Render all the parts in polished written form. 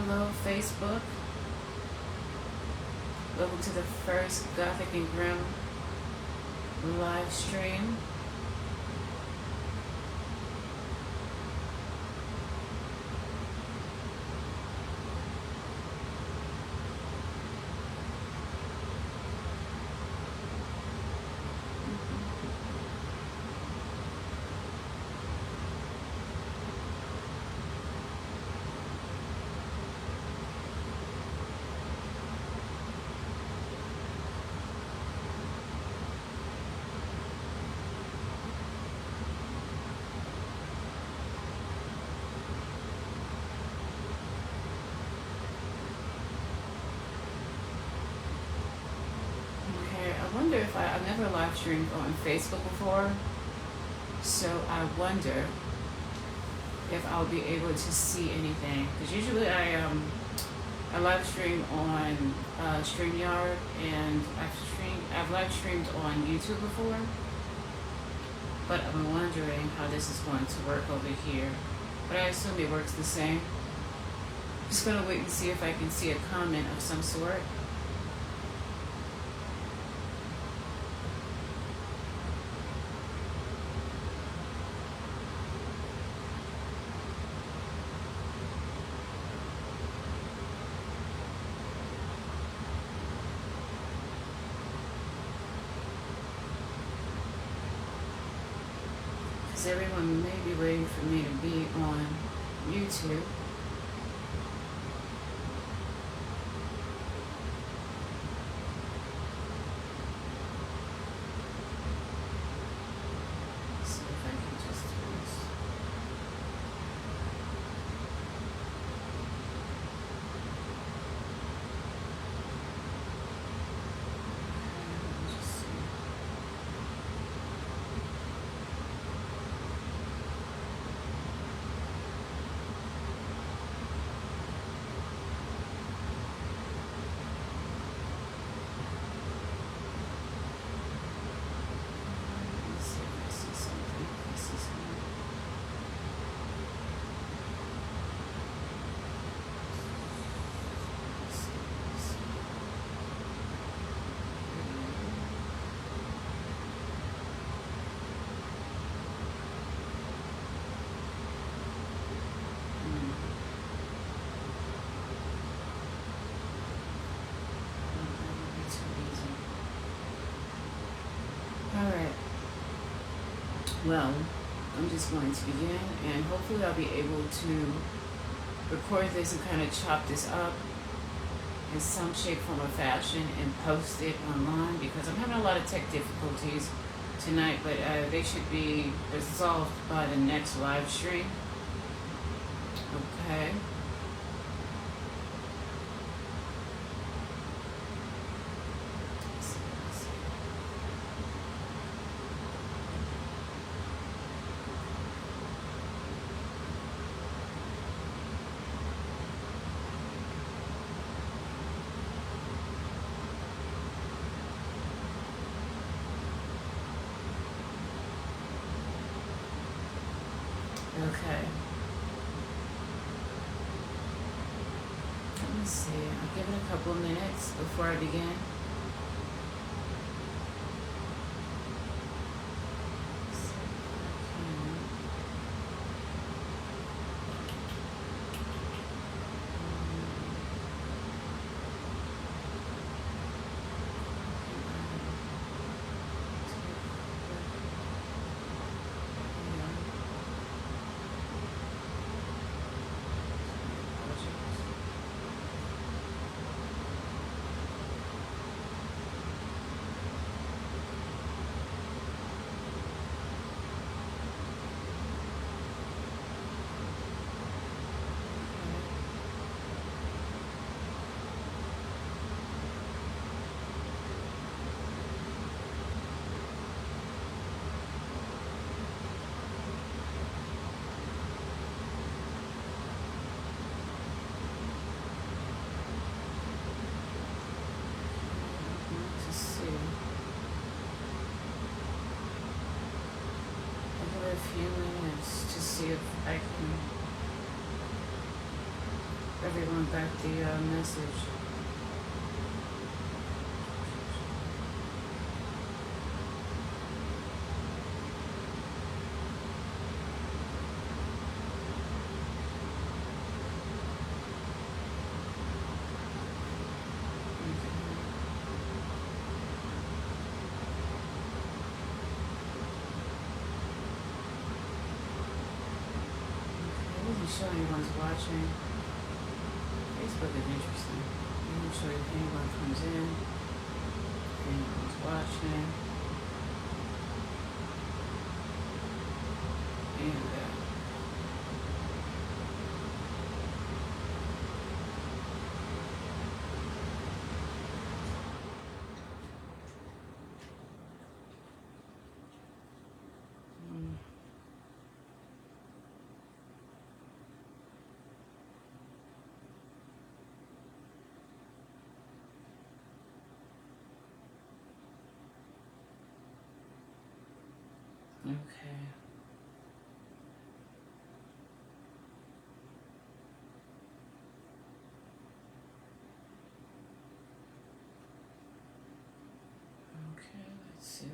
Hello, Facebook. Welcome to the first Gothic and Grim live stream. I wonder if I've never live streamed on Facebook before, so I wonder if I'll be able to see anything. Because usually I live stream on StreamYard, and I've live streamed on YouTube before, but I'm wondering how this is going to work over here. But I assume it works the same. Just gonna wait and see if I can see a comment of some sort. Everyone may be waiting for me to be on YouTube. Let's see if I can just do this. Let me just see. Well, I'm just going to begin, and hopefully I'll be able to record this and kind of chop this up in some shape, form, or fashion and post it online, because I'm having a lot of tech difficulties tonight, but they should be resolved by the next live stream. Okay. Okay. Let me see. I'll give it a couple of minutes before I begin. few minutes to see if I can everyone got the message. Show anyone's watching. Facebook is interesting. I'm not sure if anyone comes in, if anyone's watching. And okay. Okay, let's see.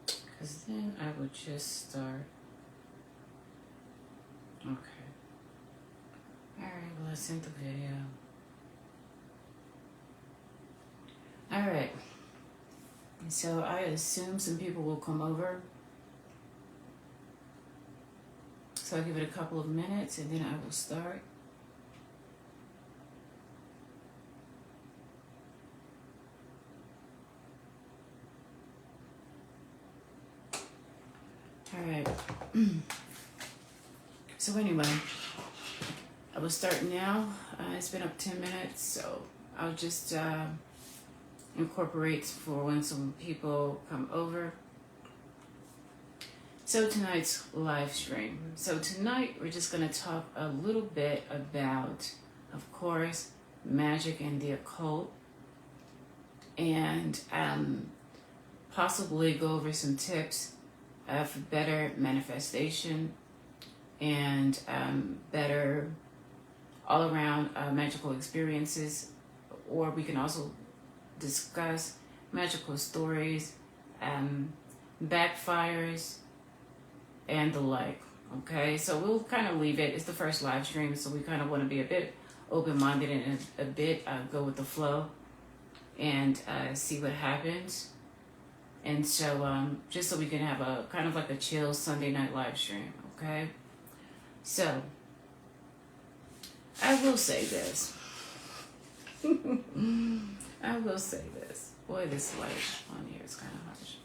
Because then I would just start. Okay. Alright, well, I sent the video. Alright. So I assume some people will come over. So I'll give it a couple of minutes and then I will start. Alright. So anyway, I will start now. It's been up 10 minutes, so I'll just incorporate for when some people come over. So tonight's live stream. So tonight we're just going to talk a little bit about, of course, magic and the occult, and possibly go over some tips for better manifestation and better all-around magical experiences. Or we can also discuss magical stories, backfires, and the like. Okay, so we'll kind of leave it. It's the first live stream, so we kind of want to be a bit open-minded and a bit go with the flow and see what happens. And so just so we can have a kind of like a chill Sunday night live stream. Okay, so I will say this. I will say this. Boy, this light on here is kind of harsh.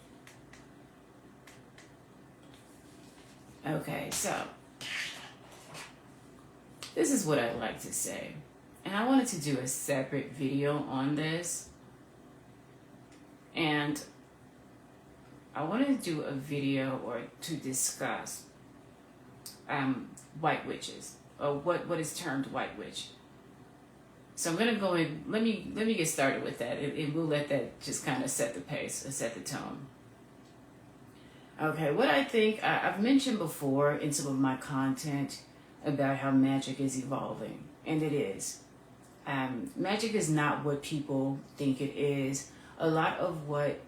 Okay, so this is what I'd like to say. And I wanted to do a separate video on this. And I wanted to do a video or to discuss white witches, or what is termed white witch. So I'm gonna go in. Let me get started with that, and we'll let that just kind of set the pace and set the tone. Okay, what I think I've mentioned before in some of my content about how magic is evolving, and it is. Magic is not what people think it is. A lot of what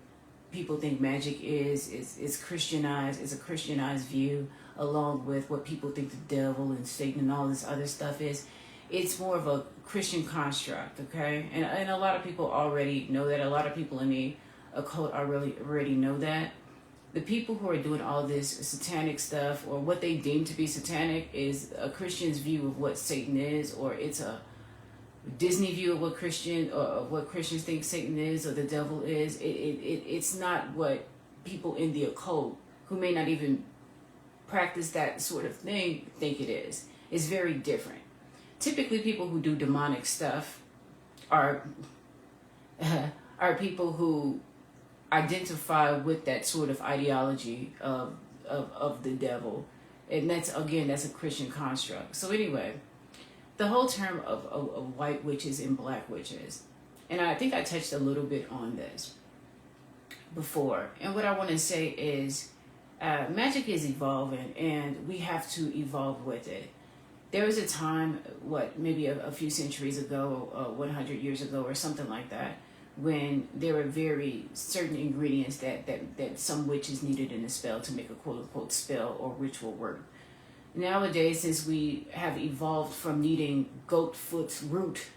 people think magic is Christianized, is a Christianized view, along with what people think the devil and Satan and all this other stuff is. It's more of a Christian construct, okay? And a lot of people already know that. A lot of people in the occult already know that. The people who are doing all this satanic stuff, or what they deem to be satanic, is a Christian's view of what Satan is, or it's a Disney view of what Christians think Satan is or the devil is. It's not what people in the occult, who may not even practice that sort of thing, think it is. It's very different. Typically, people who do demonic stuff are people who identify with that sort of ideology of the devil, and that's a Christian construct. So anyway, the whole term of white witches and black witches, and I think I touched a little bit on this. before. And what I want to say is magic is evolving, and we have to evolve with it. There was a time, maybe a few centuries ago, 100 years ago, or something like that, when there were very certain ingredients that some witches needed in a spell to make a quote unquote spell or ritual work. Nowadays, since we have evolved from needing goat foot's root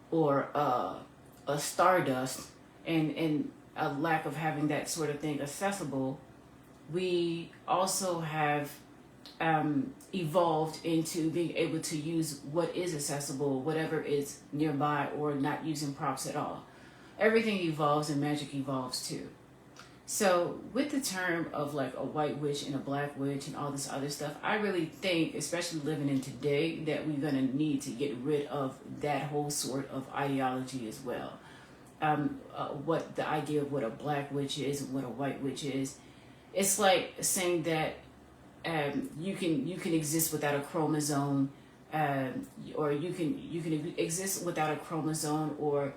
or a stardust, and a lack of having that sort of thing accessible, we also have evolved into being able to use what is accessible, whatever is nearby, or not using props at all. Everything evolves, and magic evolves too. So with the term of like a white witch and a black witch and all this other stuff, I really think, especially living in today, that we're going to need to get rid of that whole sort of ideology as well. What the idea of what a black witch is and what a white witch is, it's like saying that you can exist without a chromosome, or you can exist without a chromosome, or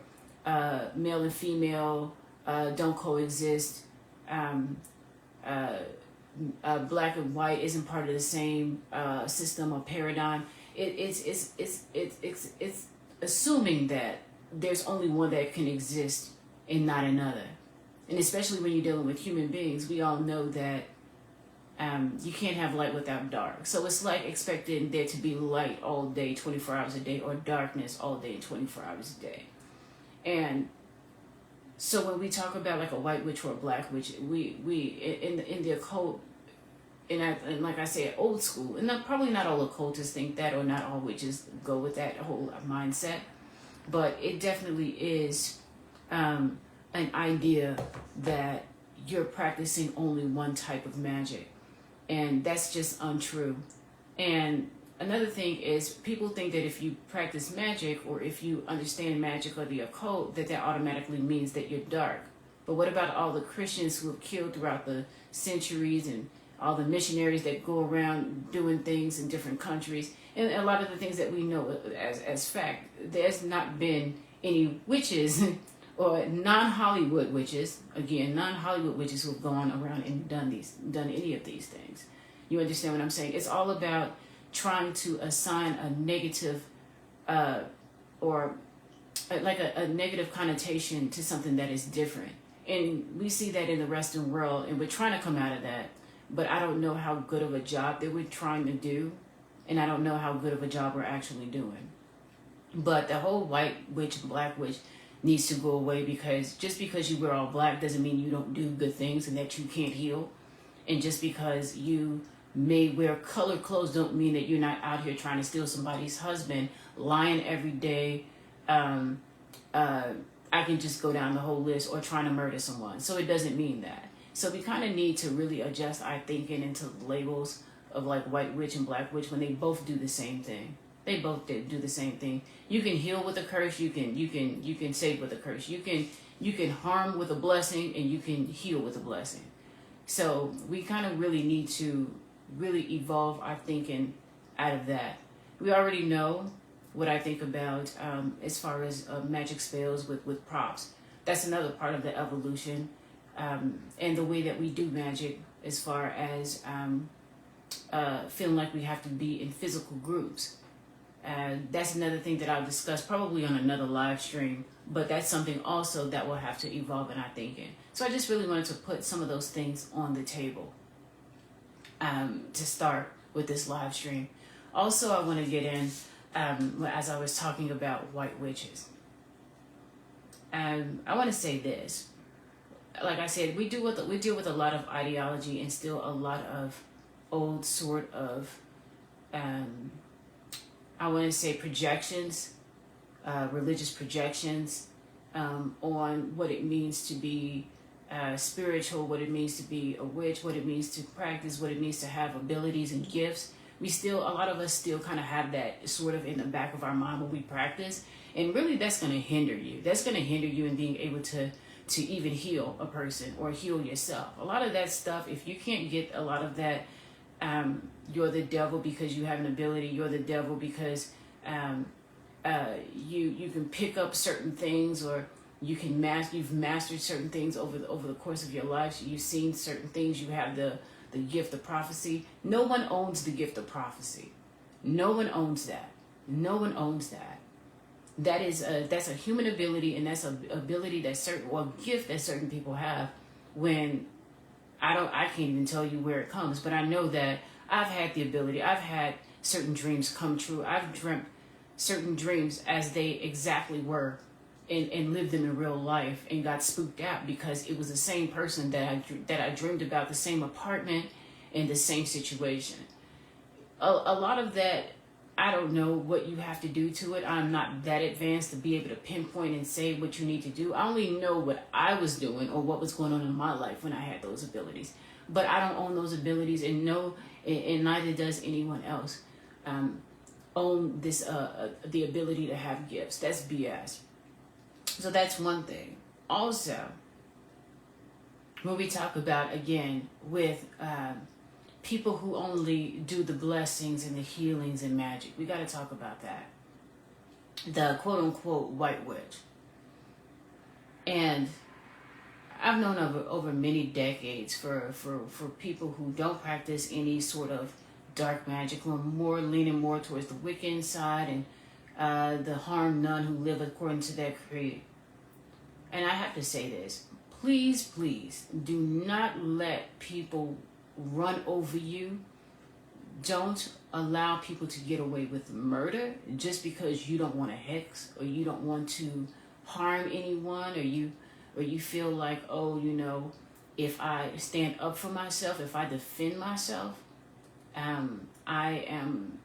male and female don't coexist. Black and white isn't part of the same system or paradigm. It's assuming that there's only one that can exist and not another. And especially when you're dealing with human beings, we all know that you can't have light without dark. So it's like expecting there to be light all day, 24 hours a day, or darkness all day, 24 hours a day. And so when we talk about like a white witch or a black witch, we in the occult, and like I said, old school, and probably not all occultists think that, or not all witches go with that whole mindset, but it definitely is an idea that you're practicing only one type of magic, and that's just untrue. And another thing is, people think that if you practice magic, or if you understand magic or the occult, that automatically means that you're dark. But what about all the Christians who have killed throughout the centuries, and all the missionaries that go around doing things in different countries, and a lot of the things that we know as fact? There's not been any witches or non-Hollywood witches, again, non-Hollywood witches who have gone around and done any of these things. You understand what I'm saying? It's all about trying to assign a negative or like a negative connotation to something that is different. And we see that in the Western world, and we're trying to come out of that. But I don't know how good of a job that we're trying to do, and I don't know how good of a job we're actually doing. But the whole white witch, black witch needs to go away, because just because you wear all black doesn't mean you don't do good things and that you can't heal. And just because you may wear colored clothes don't mean that you're not out here trying to steal somebody's husband, lying every day. I can just go down the whole list, or trying to murder someone. So it doesn't mean that. So we kind of need to really adjust our thinking into labels of like white witch and black witch, when they both do the same thing. They both do the same thing. You can heal with a curse. You can save with a curse. You can harm with a blessing, and you can heal with a blessing. So we kind of really need to really evolve our thinking out of that. We already know what I think about as far as magic spells with props. That's another part of the evolution, and the way that we do magic, as far as feeling like we have to be in physical groups. That's another thing that I'll discuss probably on another live stream, but that's something also that will have to evolve in our thinking. So I just really wanted to put some of those things on the table to start with this live stream. Also, I want to get in, as I was talking about white witches. I want to say this. Like I said, we deal with a lot of ideology, and still a lot of old sort of I want to say projections, religious projections, on what it means to be spiritual, what it means to be a witch, what it means to practice, what it means to have abilities and gifts. A lot of us still kind of have that sort of in the back of our mind when we practice. And really, that's going to hinder you. That's going to hinder you in being able to even heal a person or heal yourself. A lot of that stuff, if you can't get a lot of that, you're the devil because you have an ability. You're the devil because you can pick up certain things, or you've mastered certain things over the course of your life. You've seen certain things. You have the gift of prophecy. No one owns the gift of prophecy. No one owns that. No one owns that. That's a human ability, and that's an ability that gift that certain people have. When I can't even tell you where it comes, but I know that I've had the ability. I've had certain dreams come true. I've dreamt certain dreams as they exactly were, and lived them in real life, and got spooked out because it was the same person that I dreamed about, the same apartment and the same situation. A lot of that, I don't know what you have to do to it. I'm not that advanced to be able to pinpoint and say what you need to do. I only know what I was doing or what was going on in my life when I had those abilities. But I don't own those abilities, and neither does anyone else own this the ability to have gifts. That's BS. So that's one thing. Also, when we talk about, again, with people who only do the blessings and the healings and magic, we got to talk about that. The quote-unquote white witch. And I've known over many decades for people who don't practice any sort of dark magic, who are leaning more towards the Wiccan side, and the harm none who live according to their creed. And I have to say this. Please, please, do not let people run over you. Don't allow people to get away with murder just because you don't want to hex, or you don't want to harm anyone, or you feel like, oh, if I stand up for myself, if I defend myself, I am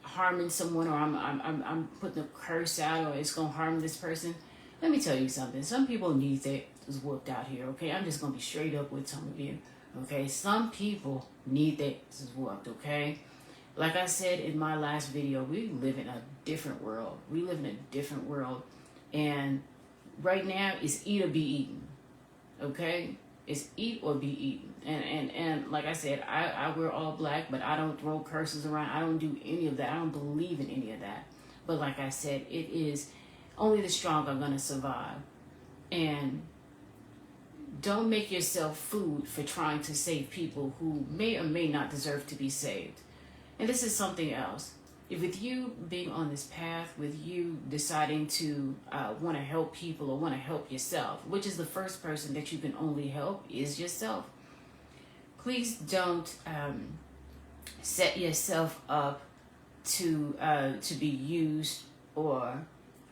harming someone, or I'm putting a curse out, or it's gonna harm this person. Let me tell you something. Some people need their whooped out here. Okay, I'm just gonna be straight up with some of you. Okay, some people need their whooped. Okay, like I said in my last video, we live in a different world. We live in a different world, and right now it's eat or be eaten. Okay, it's eat or be eaten. And like I said, I wear all black, but I don't throw curses around. I don't do any of that. I don't believe in any of that. But like I said, it is only the strong are gonna survive. And don't make yourself food for trying to save people who may or may not deserve to be saved. And this is something else. With you being on this path, with you deciding to want to help people or want to help yourself, which is the first person that you can only help is yourself. Please don't set yourself up to be used or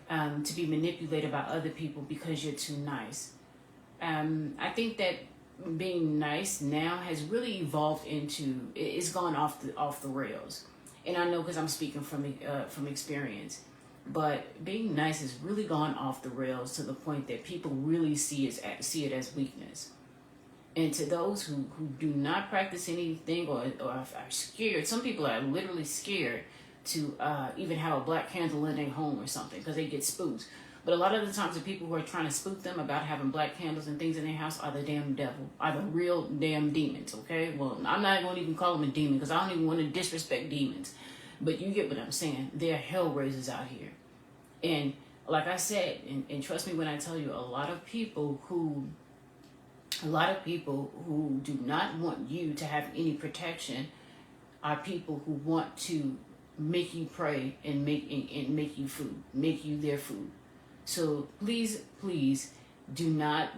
to be manipulated by other people because you're too nice. I think that being nice now has really evolved into, it's gone off the rails. And I know because I'm speaking from experience, but being nice has really gone off the rails to the point that people really see it as weakness. And to those who do not practice anything or are scared, some people are literally scared to even have a black candle in their home or something because they get spooked. But a lot of the times the people who are trying to spook them about having black candles and things in their house are the damn devil, are the real damn demons, okay? Well, I'm not going to even call them a demon because I don't even want to disrespect demons. But you get what I'm saying. They're hell raisers out here. And like I said, and trust me when I tell you, a lot of people who do not want you to have any protection are people who want to make you pray and make you food, make you their food. So please do not,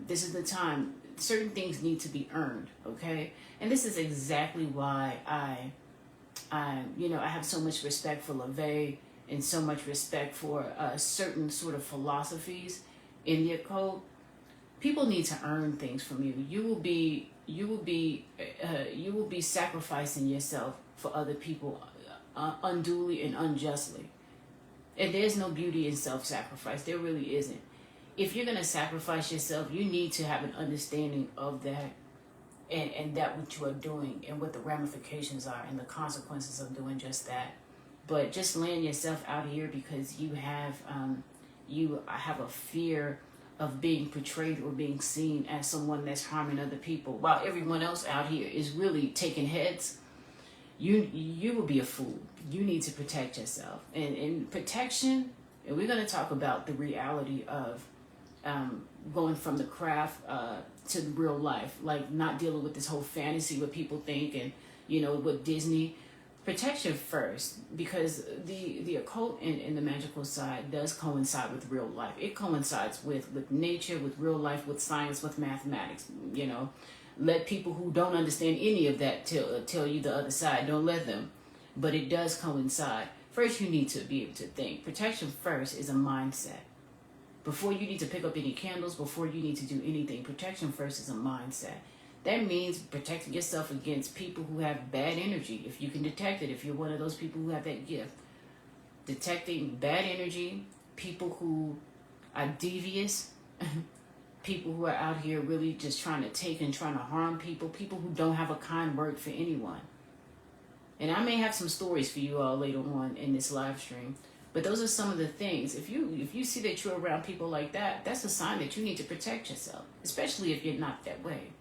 this is the time, certain things need to be earned, okay? And this is exactly why I have so much respect for LaVey and so much respect for certain sort of philosophies in the occult. People need to earn things from you. You will be sacrificing yourself for other people unduly and unjustly. And there's no beauty in self-sacrifice. There really isn't. If you're going to sacrifice yourself, you need to have an understanding of that and that what you are doing and what the ramifications are and the consequences of doing just that. But just laying yourself out here because you have a fear of being portrayed or being seen as someone that's harming other people while everyone else out here is really taking heads, you will be a fool. You need to protect yourself. And protection, and we're going to talk about the reality of going from the craft to real life, like not dealing with this whole fantasy what people think and with Disney. Protection first, because the occult and the magical side does coincide with real life. It coincides with nature, with real life, with science, with mathematics. Let people who don't understand any of that tell you the other side. Don't let them. But it does coincide. First, you need to be able to think. Protection first is a mindset. Before you need to pick up any candles, before you need to do anything, protection first is a mindset. That means protecting yourself against people who have bad energy. If you can detect it, if you're one of those people who have that gift. Detecting bad energy, people who are devious, people who are out here really just trying to take and trying to harm people, people who don't have a kind word for anyone. And I may have some stories for you all later on in this live stream. But those are some of the things. If you see that you're around people like that, that's a sign that you need to protect yourself, especially if you're not that way.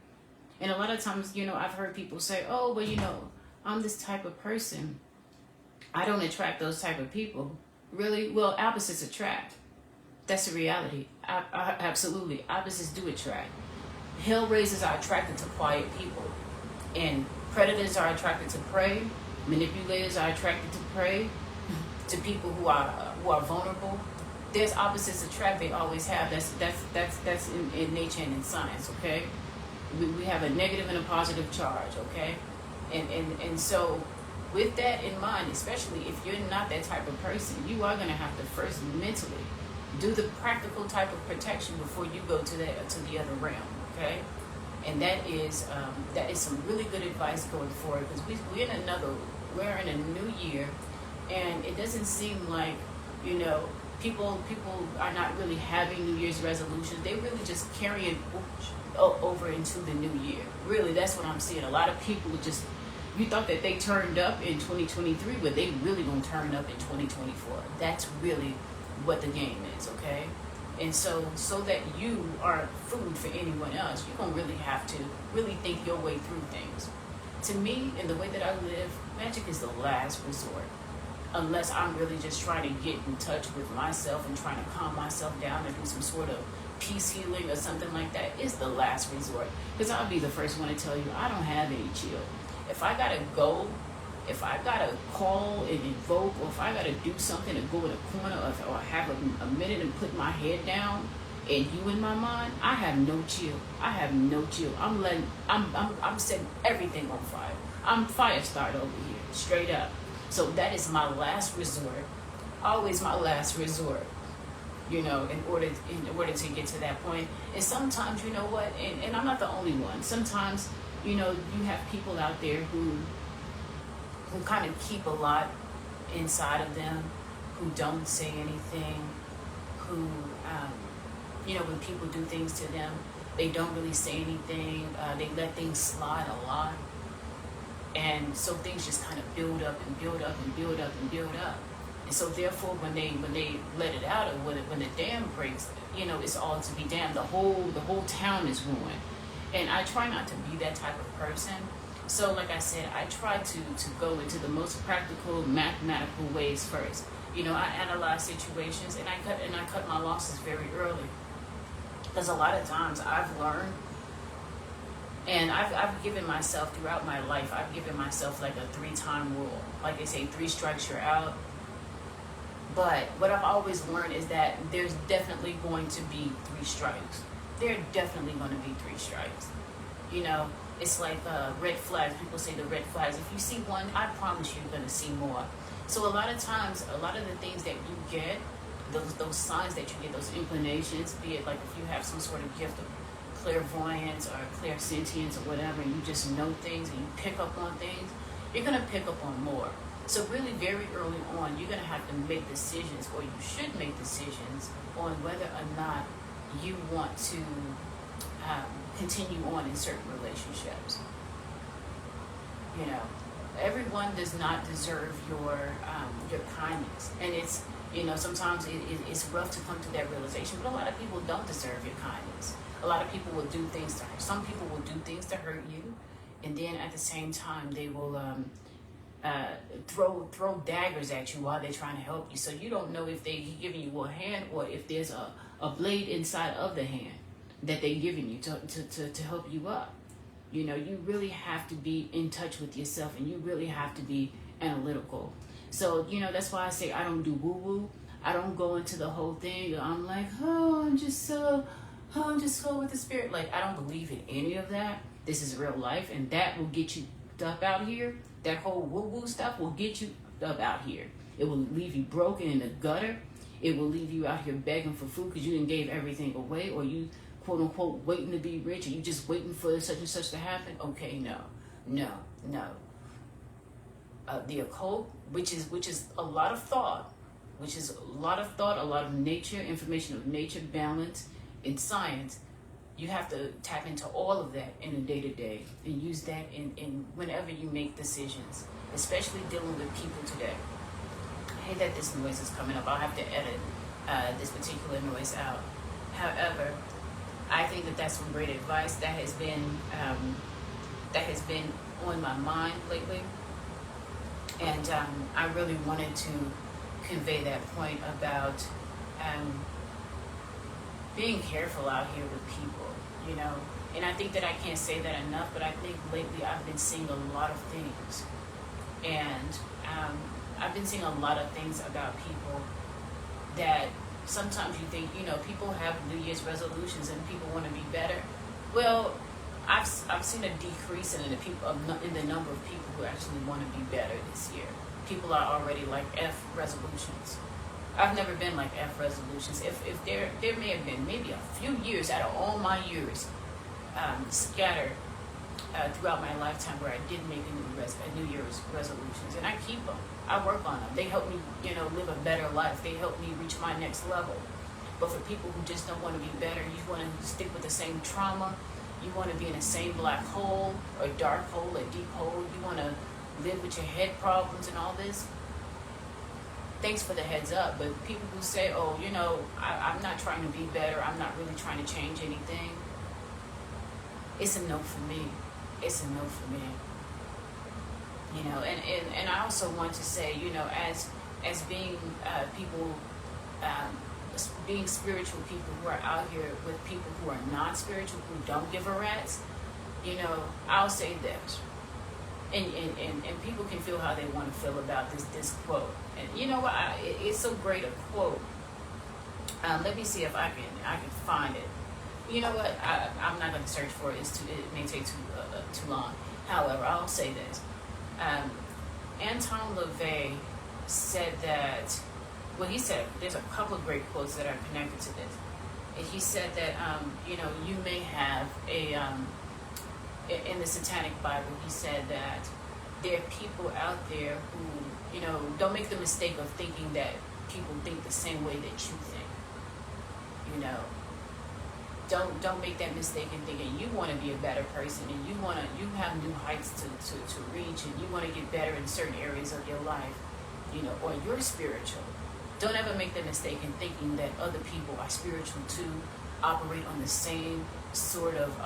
And a lot of times, I've heard people say, oh, well, I'm this type of person. I don't attract those type of people. Really? Well, opposites attract. That's the reality. Absolutely. Opposites do attract. Hellraisers are attracted to quiet people. And predators are attracted to prey. Manipulators are attracted to prey. To people who are vulnerable. There's opposites attract. They always have. That's in nature and in science, okay? We have a negative and a positive charge, okay? And so with that in mind, especially if you're not that type of person, you are going to have to first mentally do the practical type of protection before you go to the other realm, okay? And that is some really good advice going forward, because we're in a new year, and it doesn't seem like people are not really having New Year's resolutions. They really just carrying over into the new year. Really, that's what I'm seeing. A lot of people you thought that they turned up in 2023, but they really gonna turn up in 2024. That's really what the game is, okay? And so that you are food for anyone else, you're gonna really have to really think your way through things. To me, in the way that I live, magic is the last resort. Unless I'm really just trying to get in touch with myself and trying to calm myself down and do some sort of peace healing or something like that, is the last resort. Because I'll be the first one to tell you, I don't have any chill. If I gotta go, if I gotta call and invoke, or if I gotta do something and go in a corner, or have a minute and put my head down and you in my mind, I have no chill. I have no chill. I'm setting everything on fire. I'm fire started over here, straight up. So that is my last resort, always my last resort, in order to get to that point. And sometimes, you know what, and I'm not the only one. Sometimes, you have people out there who kind of keep a lot inside of them, who don't say anything, who, when people do things to them, they don't really say anything. They let things slide a lot. And so things just kind of build up and build up and build up and build up. And so therefore, when they let it out, or when the dam breaks, it's all to be damned. The whole town is ruined. And I try not to be that type of person. So like I said, I try to go into the most practical, mathematical ways first. I analyze situations, and I cut my losses very early. Because a lot of times I've learned, and I've given myself, throughout my life, I've given myself like a 3-time rule. Like they say, 3 strikes, you're out. But what I've always learned is that there's definitely going to be 3 strikes. There are definitely going to be 3 strikes. It's like red flags. People say the red flags. If you see one, I promise you're going to see more. So a lot of times, a lot of the things that you get, those signs that you get, those inclinations, be it like if you have some sort of gift of clairvoyance or clairsentience or whatever, and you just know things and you pick up on things, you're going to pick up on more. So really very early on, you're going to have to make decisions, or you should make decisions on whether or not you want to continue on in certain relationships. Everyone does not deserve your kindness. And it's, sometimes it's rough to come to that realization, but a lot of people don't deserve your kindness. A lot of people will do things to hurt. Some people will do things to hurt you, and then at the same time they will throw daggers at you while they're trying to help you. So you don't know if they're giving you a hand or if there's a blade inside of the hand that they're giving you to help you up. You know, you really have to be in touch with yourself, and you really have to be analytical. So, you know, that's why I say I don't do woo-woo. I don't go into the whole thing. I'm like, I'm just so with the spirit. Like, I don't believe in any of that. This is real life, and that will get you up out here. That whole woo-woo stuff will get you up out here. It will leave you broken in the gutter. It will leave you out here begging for food because you didn't gave everything away, or you quote unquote waiting to be rich, or you just waiting for such and such to happen. Okay, no. The occult, which is a lot of thought, a lot of nature, information of nature, balance, and science. You have to tap into all of that in the day-to-day and use that in whenever you make decisions, especially dealing with people today. I hate that this noise is coming up. I'll have to edit this particular noise out. However, I think that that's some great advice that has been on my mind lately, and I really wanted to convey that point about being careful out here with people, you know. And I think that I can't say that enough, but I think lately I've been seeing a lot of things, and I've been seeing a lot of things about people that sometimes you think, you know, people have New Year's resolutions and people want to be better. Well, I've seen a decrease in the number of people who actually want to be better this year. People are already like F resolutions. I've never been like F resolutions. If there may have been maybe a few years out of all my years scattered throughout my lifetime where I did make a New Year's resolutions, and I keep them. I work on them. They help me, you know, live a better life. They help me reach my next level. But for people who just don't want to be better, you want to stick with the same trauma. You want to be in the same black hole or dark hole or deep hole. You want to live with your head problems and all this. Thanks for the heads up. But people who say, oh, you know, I'm not trying to be better. I'm not really trying to change anything. It's a no for me. It's a no for me. You know, and I also want to say, you know, as being people, being spiritual people who are out here with people who are not spiritual, who don't give a rat's, you know, I'll say this. And people can feel how they want to feel about this quote. And you know what? It's so great a quote. Let me see if I can find it. You know what? I'm not going to search for it. It may take too long. However, I'll say this. Anton LaVey said that. Well, he said there's a couple of great quotes that are connected to this. And he said that you know, you may have in the Satanic Bible, he said that there are people out there who, you know, don't make the mistake of thinking that people think the same way that you think. You know, don't make that mistake in thinking you want to be a better person and you have new heights to reach, and you want to get better in certain areas of your life, you know, or you're spiritual. Don't ever make the mistake in thinking that other people are spiritual too, operate on the same sort of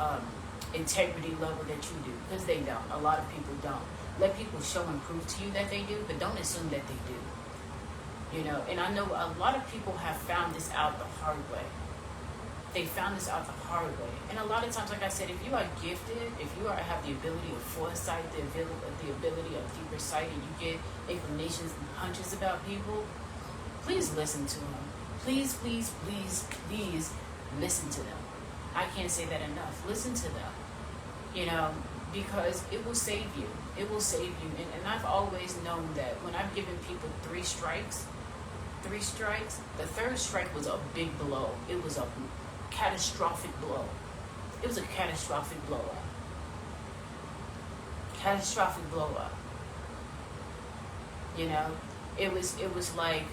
integrity level that you do, because they don't. A lot of people don't. Let people show and prove to you that they do, but don't assume that they do. You know, and I know a lot of people have found this out the hard way. They found this out the hard way. And a lot of times, like I said, if you are gifted, if you have the ability of foresight, the ability of deeper sight, and you get inclinations and hunches about people, please listen to them. Please, please, please, please listen to them. I can't say that enough. Listen to them. You know, because it will save you. It will save you. And I've always known that when I've given people 3 strikes, the third strike was a big blow. It was a catastrophic blow. It was a catastrophic blow up. Catastrophic blow up. You know, it was like,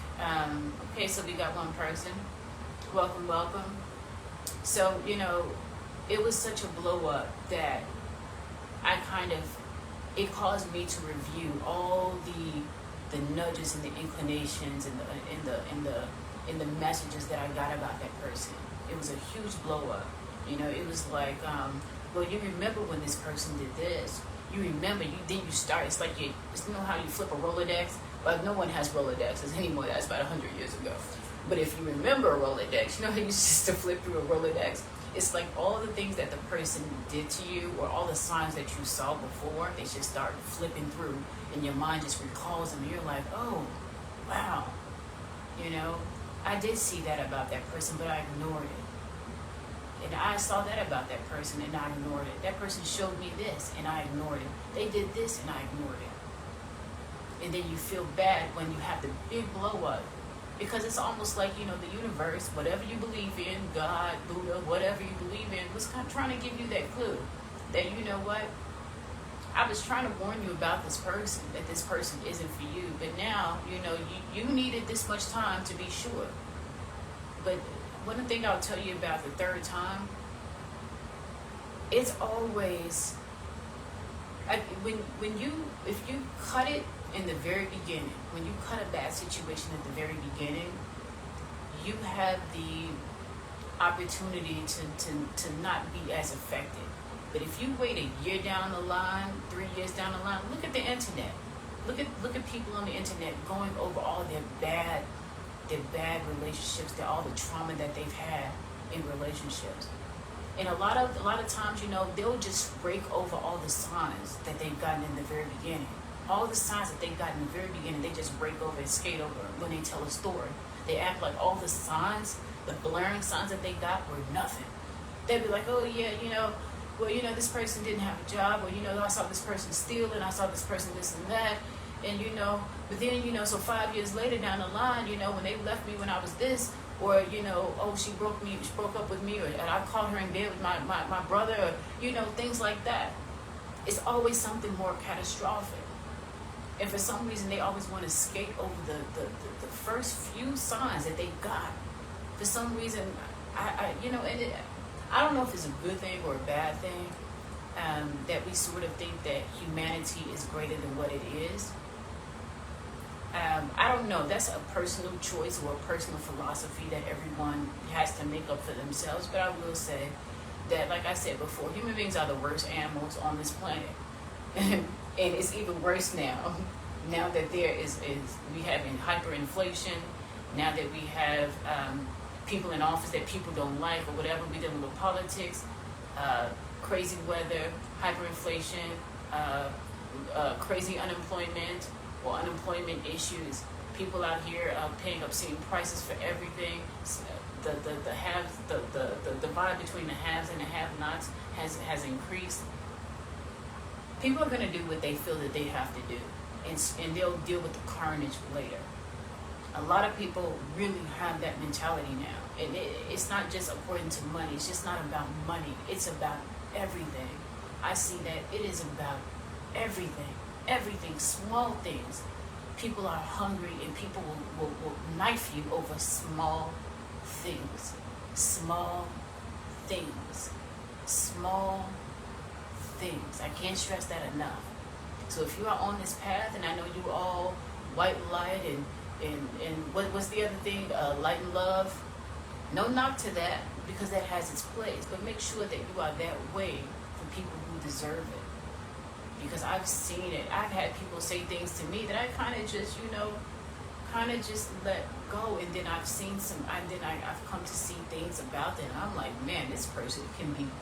okay, so we got one person. Welcome. So, you know, it was such a blow up that it caused me to review all the nudges and the inclinations and the messages that I got about that person. It was a huge blow up. You know, it was like, well, you remember when this person did this. You remember, then you start, it's like, you know how you flip a Rolodex? Well, no one has Rolodexes anymore. That's about 100 years ago. But if you remember a Rolodex, you know how you used to flip through a Rolodex? It's like all the things that the person did to you, or all the signs that you saw before, they just start flipping through, and your mind just recalls them. And you're like, oh, wow, you know, I did see that about that person, but I ignored it. And I saw that about that person, and I ignored it. That person showed me this, and I ignored it. They did this, and I ignored it. And then you feel bad when you have the big blow up. Because it's almost like, you know, the universe, whatever you believe in, God, Buddha, whatever you believe in, was kind of trying to give you that clue. That, you know what, I was trying to warn you about this person, that this person isn't for you. But now, you know, you needed this much time to be sure. But one thing I'll tell you about the third time, it's always, if you cut it in the very beginning, when you cut a bad situation at the very beginning, you have the opportunity to not be as affected. But if you wait a year down the line, 3 years down the line, look at the internet. Look at people on the internet going over all their bad relationships, all the trauma that they've had in relationships. And a lot of times, you know, they'll just break over all the signs that they've gotten in the very beginning. All the signs that they got in the very beginning, they just break over and skate over when they tell a story. They act like all the signs, the blaring signs that they got were nothing. They'd be like, oh yeah, you know, well, you know, this person didn't have a job, or, you know, I saw this person steal, and I saw this person this and that, and, you know, but then, you know, so 5 years later down the line, you know, when they left me when I was this, or, you know, oh, she broke up with me, or and I caught her in bed with my brother, or, you know, things like that. It's always something more catastrophic. And for some reason, they always want to skate over the first few signs that they got. For some reason, you know, and I don't know if it's a good thing or a bad thing, that we sort of think that humanity is greater than what it is. I don't know. That's a personal choice or a personal philosophy that everyone has to make up for themselves. But I will say that, like I said before, human beings are the worst animals on this planet. And it's even worse now. Now that there is we have hyperinflation. Now that we have people in office that people don't like or whatever. We're dealing with politics, crazy weather, hyperinflation, crazy unemployment or unemployment issues. People out here paying obscene prices for everything. The haves, the divide between the haves and the have-nots has increased. People are going to do what they feel that they have to do, and they'll deal with the carnage later. A lot of people really have that mentality now, and it's not just according to money. It's just not about money. It's about everything. I see that it is about everything, small things. People are hungry, and people will knife you over small things. I can't stress that enough. So if you are on this path, and I know you all white light and what's the other thing, light and love, no knock to that, because that has its place, but make sure that you are that way for people who deserve it. Because I've seen it. I've had people say things to me that I kind of just, you know, just let go, and then I've come to see things about them, and I'm like, man, this person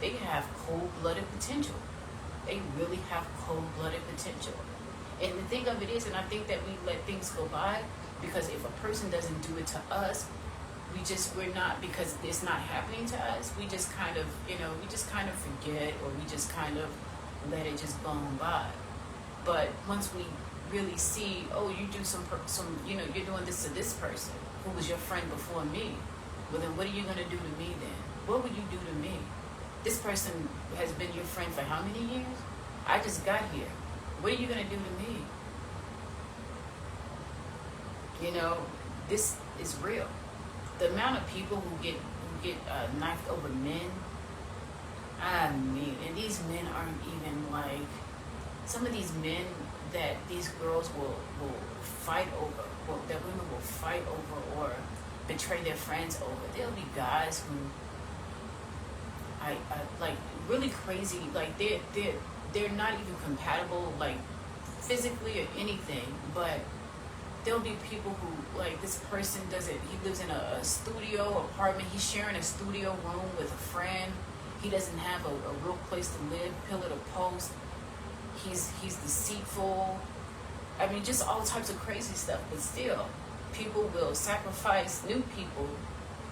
they can have cold-blooded potential. They really have cold-blooded potential. And the thing of it is, and I think that we let things go by, because if a person doesn't do it to us, we're not, because it's not happening to us, we just kind of, you know, forget, or we just kind of let it just go on by. But once we really see, oh, you do some, you know, you're doing this to this person who was your friend before me, well then what are you going to do to me then? What would you do to me? This person has been your friend for how many years? I just got here. What are you going to do to me? You know, this is real. The amount of people who get knifed over men, I mean, and these men aren't even like, some of these men that these girls will fight over, that women will fight over or betray their friends over. There'll be guys who I like really crazy, like they're not even compatible, like physically or anything, but there'll be people who, like, this person doesn't, he lives in a studio apartment, he's sharing a studio room with a friend, he doesn't have a real place to live, pillar to post, he's deceitful. I mean, just all types of crazy stuff. But still, people will sacrifice new people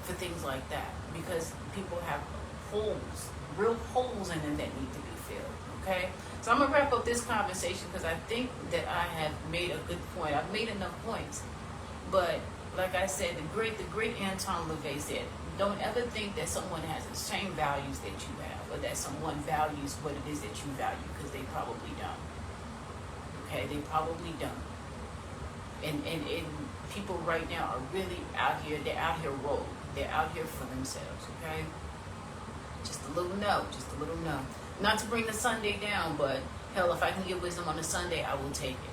for things like that because people have holes, real holes in them that need to be filled. Okay, so I'm gonna wrap up this conversation because I think that I have made a good point. I've made enough points, but like I said, the great Anton LaVey said, don't ever think that someone has the same values that you have, or that someone values what it is that you value, because they probably don't. Okay, they probably don't. And people right now are really out here, they're out here rogue. They're out here for themselves, okay? Just a little no. Not to bring the Sunday down, but hell, if I can get wisdom on a Sunday, I will take it.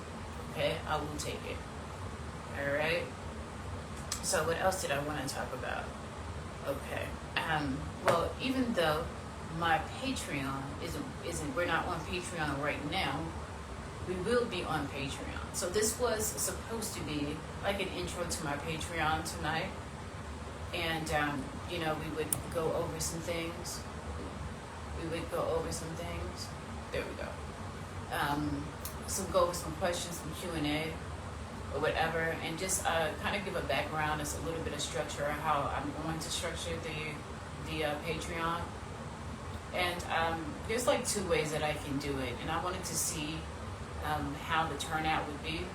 Okay? I will take it. Alright? So what else did I want to talk about? Okay. Well, even though my Patreon isn't we're not on Patreon right now, we will be on Patreon. So this was supposed to be like an intro to my Patreon tonight. And, we would go over some things. There we go. Go over some questions, some Q&A, or whatever. And just kind of give a background, as a little bit of structure, how I'm going to structure the Patreon. And there's like 2 ways that I can do it. And I wanted to see how the turnout would be.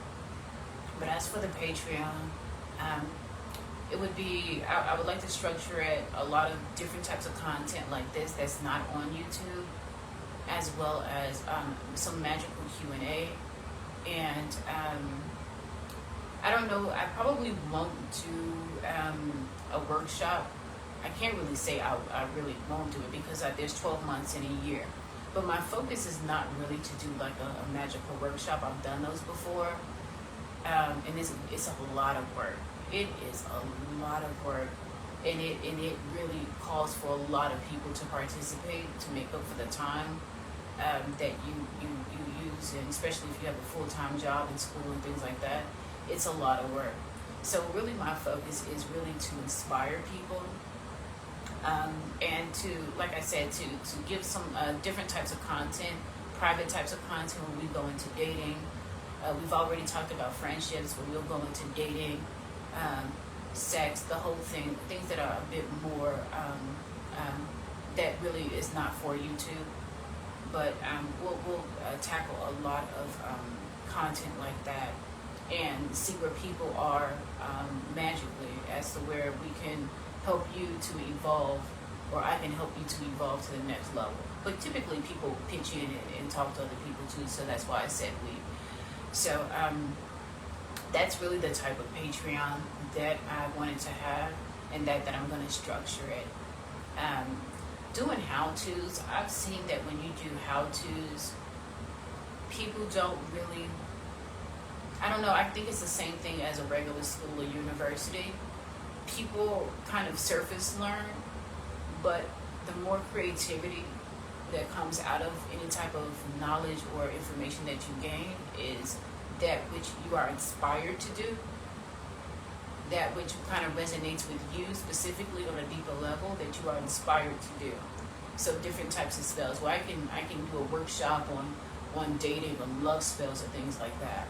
But as for the Patreon, it would be, I would like to structure it a lot of different types of content like this that's not on YouTube, as well as some magical Q&A. And I don't know, I probably won't do a workshop. I can't really say I really won't do it because there's 12 months in a year. But my focus is not really to do like a magical workshop. I've done those before. And it's a lot of work. It is a lot of work. And it really calls for a lot of people to participate to make up for the time that you use, and especially if you have a full-time job in school and things like that. It's a lot of work. So really my focus is really to inspire people. And to, like I said, to give some different types of content, private types of content when we go into dating. We've already talked about friendships, where we'll go into dating, sex, the whole thing, things that are a bit more, that really is not for YouTube. But we'll tackle a lot of content like that and see where people are magically, as to where we can help you to evolve, or I can help you to evolve to the next level. But typically people pitch in and talk to other people too, so that's why I said we. So that's really the type of Patreon that I wanted to have, and that I'm going to structure it. Doing how-tos, I've seen that when you do how-tos, people don't really, I don't know, I think it's the same thing as a regular school or university. People kind of surface learn, but the more creativity that comes out of any type of knowledge or information that you gain is that which you are inspired to do, that which kind of resonates with you specifically on a deeper level, that you are inspired to do. So different types of spells. Well, I can do a workshop on dating, on love spells, or things like that.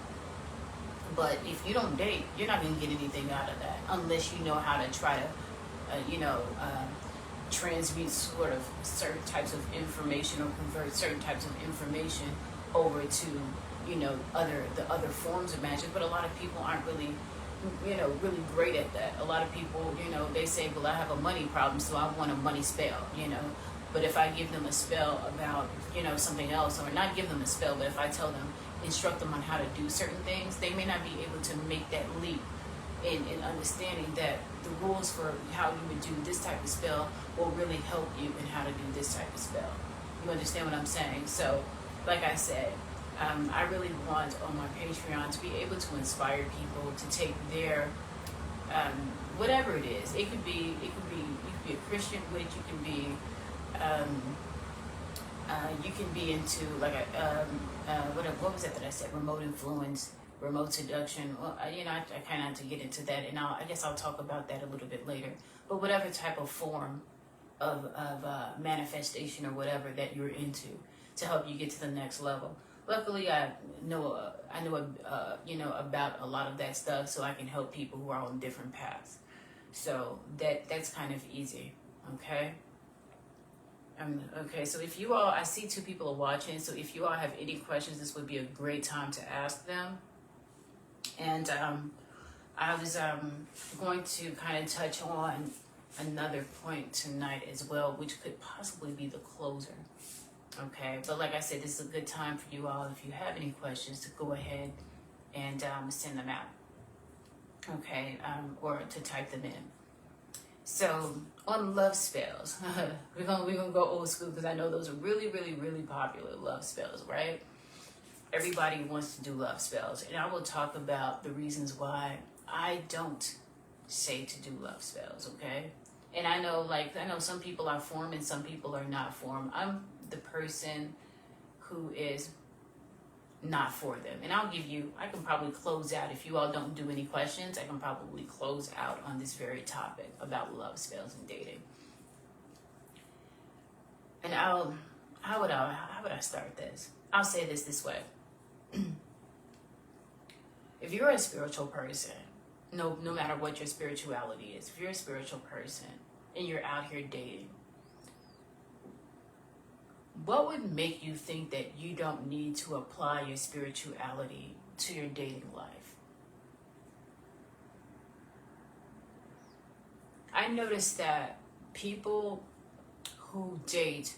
But if you don't date, you're not going to get anything out of that unless you know how to try to, transmute sort of certain types of information, or convert certain types of information over to, the other forms of magic. But a lot of people aren't really, really great at that. A lot of people, they say, well, I have a money problem, so I want a money spell, But if I give them a spell about, something else, or not give them a spell, but if I tell them, instruct them on how to do certain things, they may not be able to make that leap in understanding that the rules for how you would do this type of spell will really help you in how to do this type of spell. You understand what I'm saying? So, like I said, I really want on my Patreon to be able to inspire people to take their whatever it is. You could be a Christian witch. You can be into like a what was that I said? Remote influence remote seduction. Well, I kind of have to get into that, and I guess I'll talk about that a little bit later. But whatever type of form of manifestation or whatever that you're into to help you get to the next level. Luckily, I know about a lot of that stuff, so I can help people who are on different paths. So that's kind of easy. Okay. Okay, so if you all, I see 2 people are watching, so if you all have any questions, this would be a great time to ask them. And I was going to kind of touch on another point tonight as well, which could possibly be the closer. Okay, but like I said, this is a good time for you all, if you have any questions, to go ahead and send them out. Okay, or to type them in. So on love spells, we're gonna go old school, because I know those are really, really, really popular, love spells, right? Everybody wants to do love spells, and I will talk about the reasons why I don't say to do love spells. Okay, and I know some people are formed and some people are not formed. I'm the person who is not for them, and I can probably close out, if you all don't do any questions, I can probably close out on this very topic about love spells and dating. And how would I start this? I'll say this way. If you're a spiritual person, no matter what your spirituality is, if you're a spiritual person and you're out here dating, what would make you think that you don't need to apply your spirituality to your dating life? I noticed that people who date,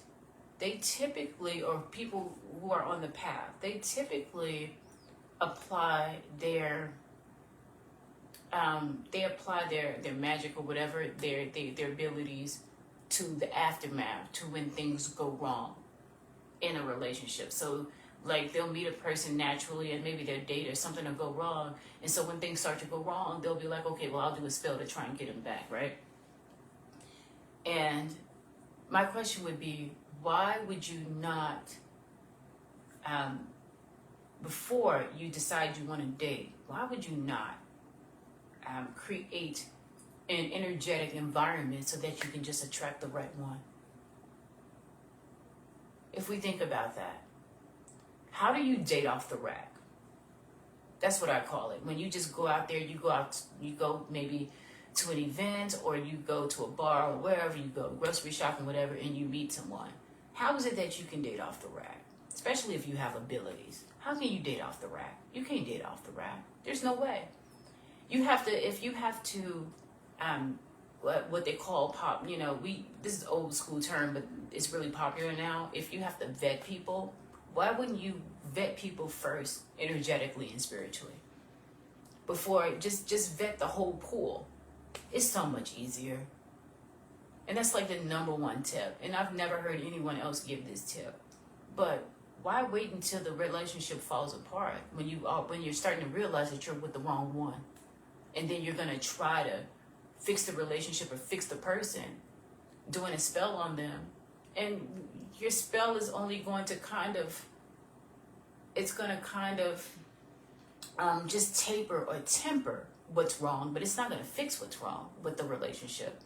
they typically, or people who are on the path, they typically apply their magic or whatever, their abilities to the aftermath, to when things go wrong in a relationship. So like they'll meet a person naturally and maybe their date or something will go wrong, and so when things start to go wrong, they'll be like, okay, well, I'll do a spell to try and get him back, right? And my question would be, why would you not, before you decide you want to date, why would you not create an energetic environment so that you can just attract the right one? If we think about that, how do you date off the rack? That's what I call it. When you just go out there, you go maybe to an event, or you go to a bar, or wherever you go, grocery shopping, whatever, and you meet someone. How is it that you can date off the rack? Especially if you have abilities. How can you date off the rack? You can't date off the rack. There's no way. If you have to, what they call pop, this is an old school term, but it's really popular now. If you have to vet people, why wouldn't you vet people first, energetically and spiritually? Before, just vet the whole pool. It's so much easier. And that's like the number one tip. And I've never heard anyone else give this tip. But why wait until the relationship falls apart when you're starting to realize that you're with the wrong one? And then you're going to try to fix the relationship or fix the person, doing a spell on them. And your spell is only going to just taper or temper what's wrong, but it's not going to fix what's wrong with the relationship.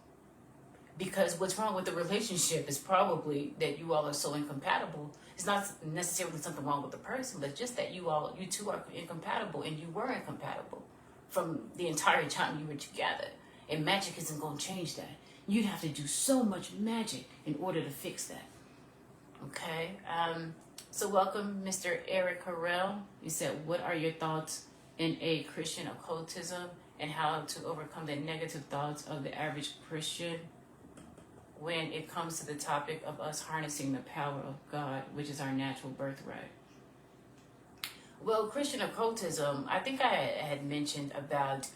Because what's wrong with the relationship is probably that you all are so incompatible. It's not necessarily something wrong with the person, but just that you two are incompatible, and you were incompatible from the entire time you were together. And magic isn't going to change that. You'd have to do so much magic in order to fix that. Okay? So welcome, Mr. Eric Harrell. You said, what are your thoughts in a Christian occultism and how to overcome the negative thoughts of the average Christian when it comes to the topic of us harnessing the power of God, which is our natural birthright? Well, Christian occultism, I think I had mentioned about,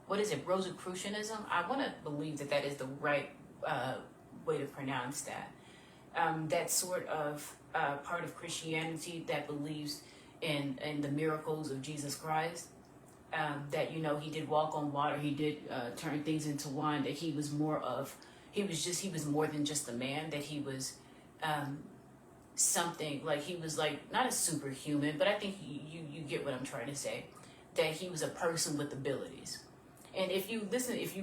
Rosicrucianism? I want to believe that is the right way to pronounce that. That sort of part of Christianity that believes in the miracles of Jesus Christ. That, he did walk on water, he did turn things into wine, that he was more than just a man, that he was something, like he was like, not a superhuman, but I think you get what I'm trying to say. that he was a person with abilities. And if you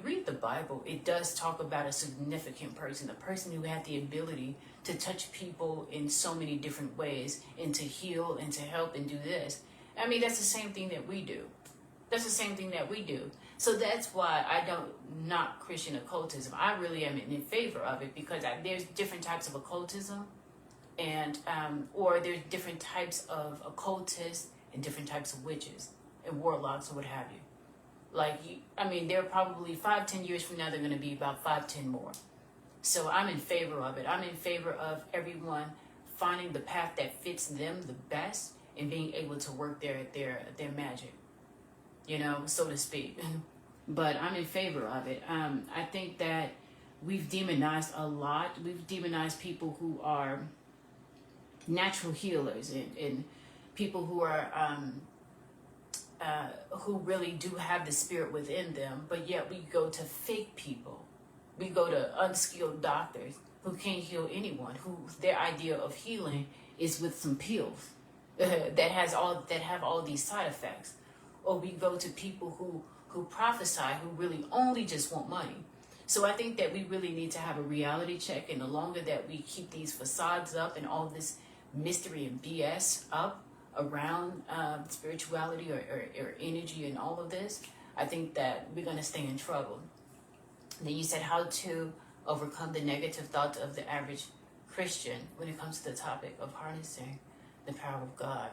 read the Bible, it does talk about a significant person, a person who had the ability to touch people in so many different ways and to heal and to help and do this. I mean, that's the same thing that we do. That's the same thing that we do. So that's why I don't knock Christian occultism. I really am in favor of it because there's different types of occultism, and or there's different types of occultists and different types of witches and warlocks or what have you. They're probably 5-10 years from now, they're going to be about 5-10 more. So I'm in favor of it. I'm in favor of everyone finding the path that fits them the best and being able to work their magic, so to speak. But I'm in favor of it. I think that we've demonized a lot. We've demonized people who are natural healers and people who are who really do have the spirit within them, but yet we go to fake people. We go to unskilled doctors who can't heal anyone, who their idea of healing is with some pills that have all these side effects. Or we go to people who prophesy, who really only just want money. So I think that we really need to have a reality check, and the longer that we keep these facades up and all this mystery and BS up around spirituality or energy and all of this, I think that we're going to stay in trouble. And then you said how to overcome the negative thoughts of the average Christian when it comes to the topic of harnessing the power of God.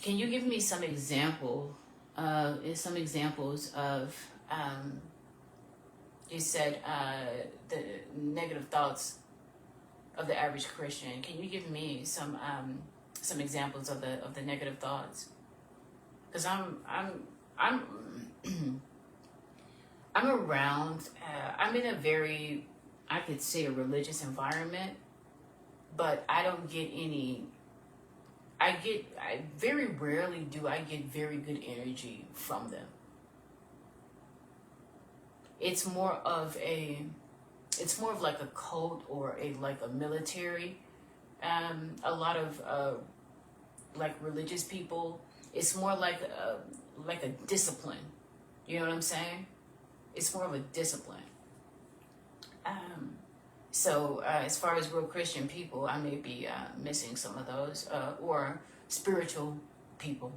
Can you give me some examples of, you said the negative thoughts of the average Christian. Can you give me some examples of the negative thoughts? Because I'm around. I'm in a very, I could say, a religious environment, but I don't get any. I very rarely do I get very good energy from them. It's more of like a cult or like a military. A lot of like religious people. It's more like a discipline. You know what I'm saying? It's more of a discipline. So as far as real Christian people, I may be missing some of those, or spiritual people.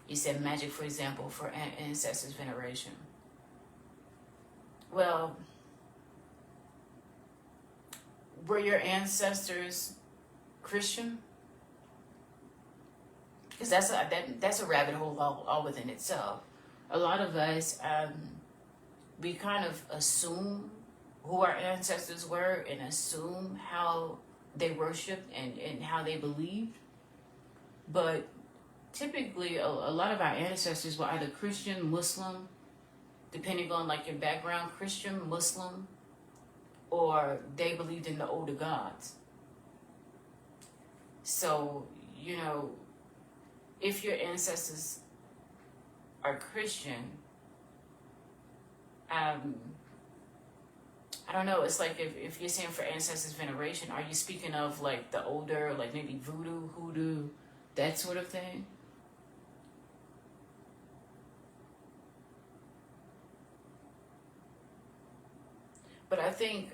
You said magic, for example, for ancestors veneration. Well, were your ancestors Christian? Because that's a rabbit hole all within itself. A lot of us, we kind of assume who our ancestors were and assume how they worshiped and how they believed. But typically, a lot of our ancestors were either Christian, Muslim, depending on like your background, Christian, Muslim, or they believed in the older gods. So, if your ancestors are Christian, I don't know, it's like if you're saying for ancestors veneration, are you speaking of like the older, like maybe voodoo, hoodoo, that sort of thing? But I think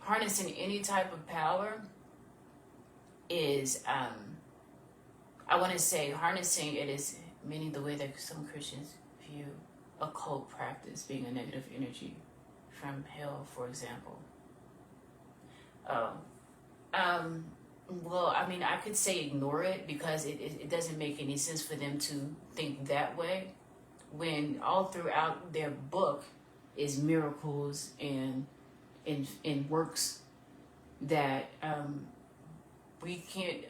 harnessing any type of power is, I want to say harnessing it is meaning the way that some Christians view occult practice being a negative energy from hell, for example. Well, I mean, I could say ignore it because it doesn't make any sense for them to think that way when all throughout their book is miracles and works that we can't,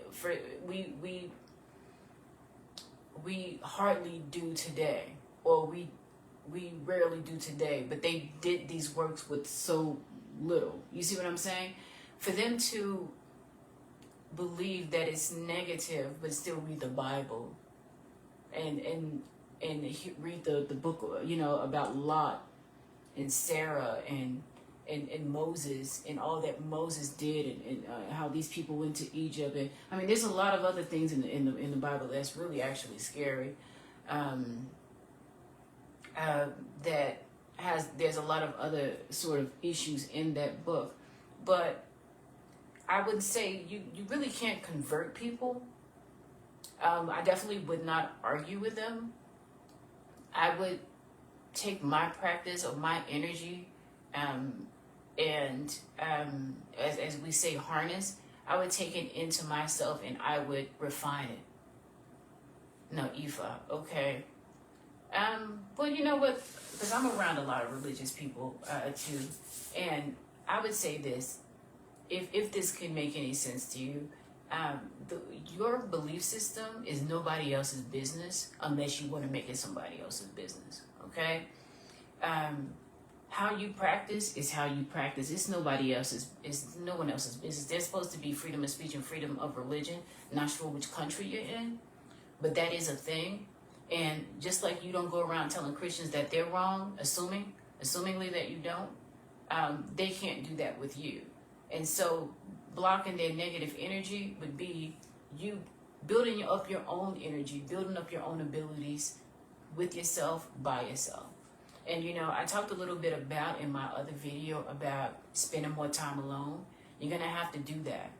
we hardly do today, or we rarely do today, but they did these works with so little. You see what I'm saying? For them to believe that it's negative, but still read the Bible and read the book, about Lot and Sarah and and Moses and all that Moses did, and how these people went to Egypt, and I mean, there's a lot of other things in the Bible that's really actually scary. That there's a lot of other sort of issues in that book, but I would say you really can't convert people. I definitely would not argue with them. I would take my practice of my energy, and as we say, harness. I would take it into myself and I would refine it. No, Ifa, okay. Well, you know what? Because I'm around a lot of religious people too, and I would say this: if this can make any sense to you, your belief system is nobody else's business unless you want to make it somebody else's business. Okay? How you practice is how you practice. It's nobody else's. It's no one else's business. There's supposed to be freedom of speech and freedom of religion. Not sure which country you're in, but that is a thing. And just like you don't go around telling Christians that they're wrong, assumingly that you don't, they can't do that with you. And so blocking their negative energy would be you building up your own energy, building up your own abilities with yourself, by yourself. And you know, I talked a little bit about in my other video about spending more time alone. You're going to have to do that.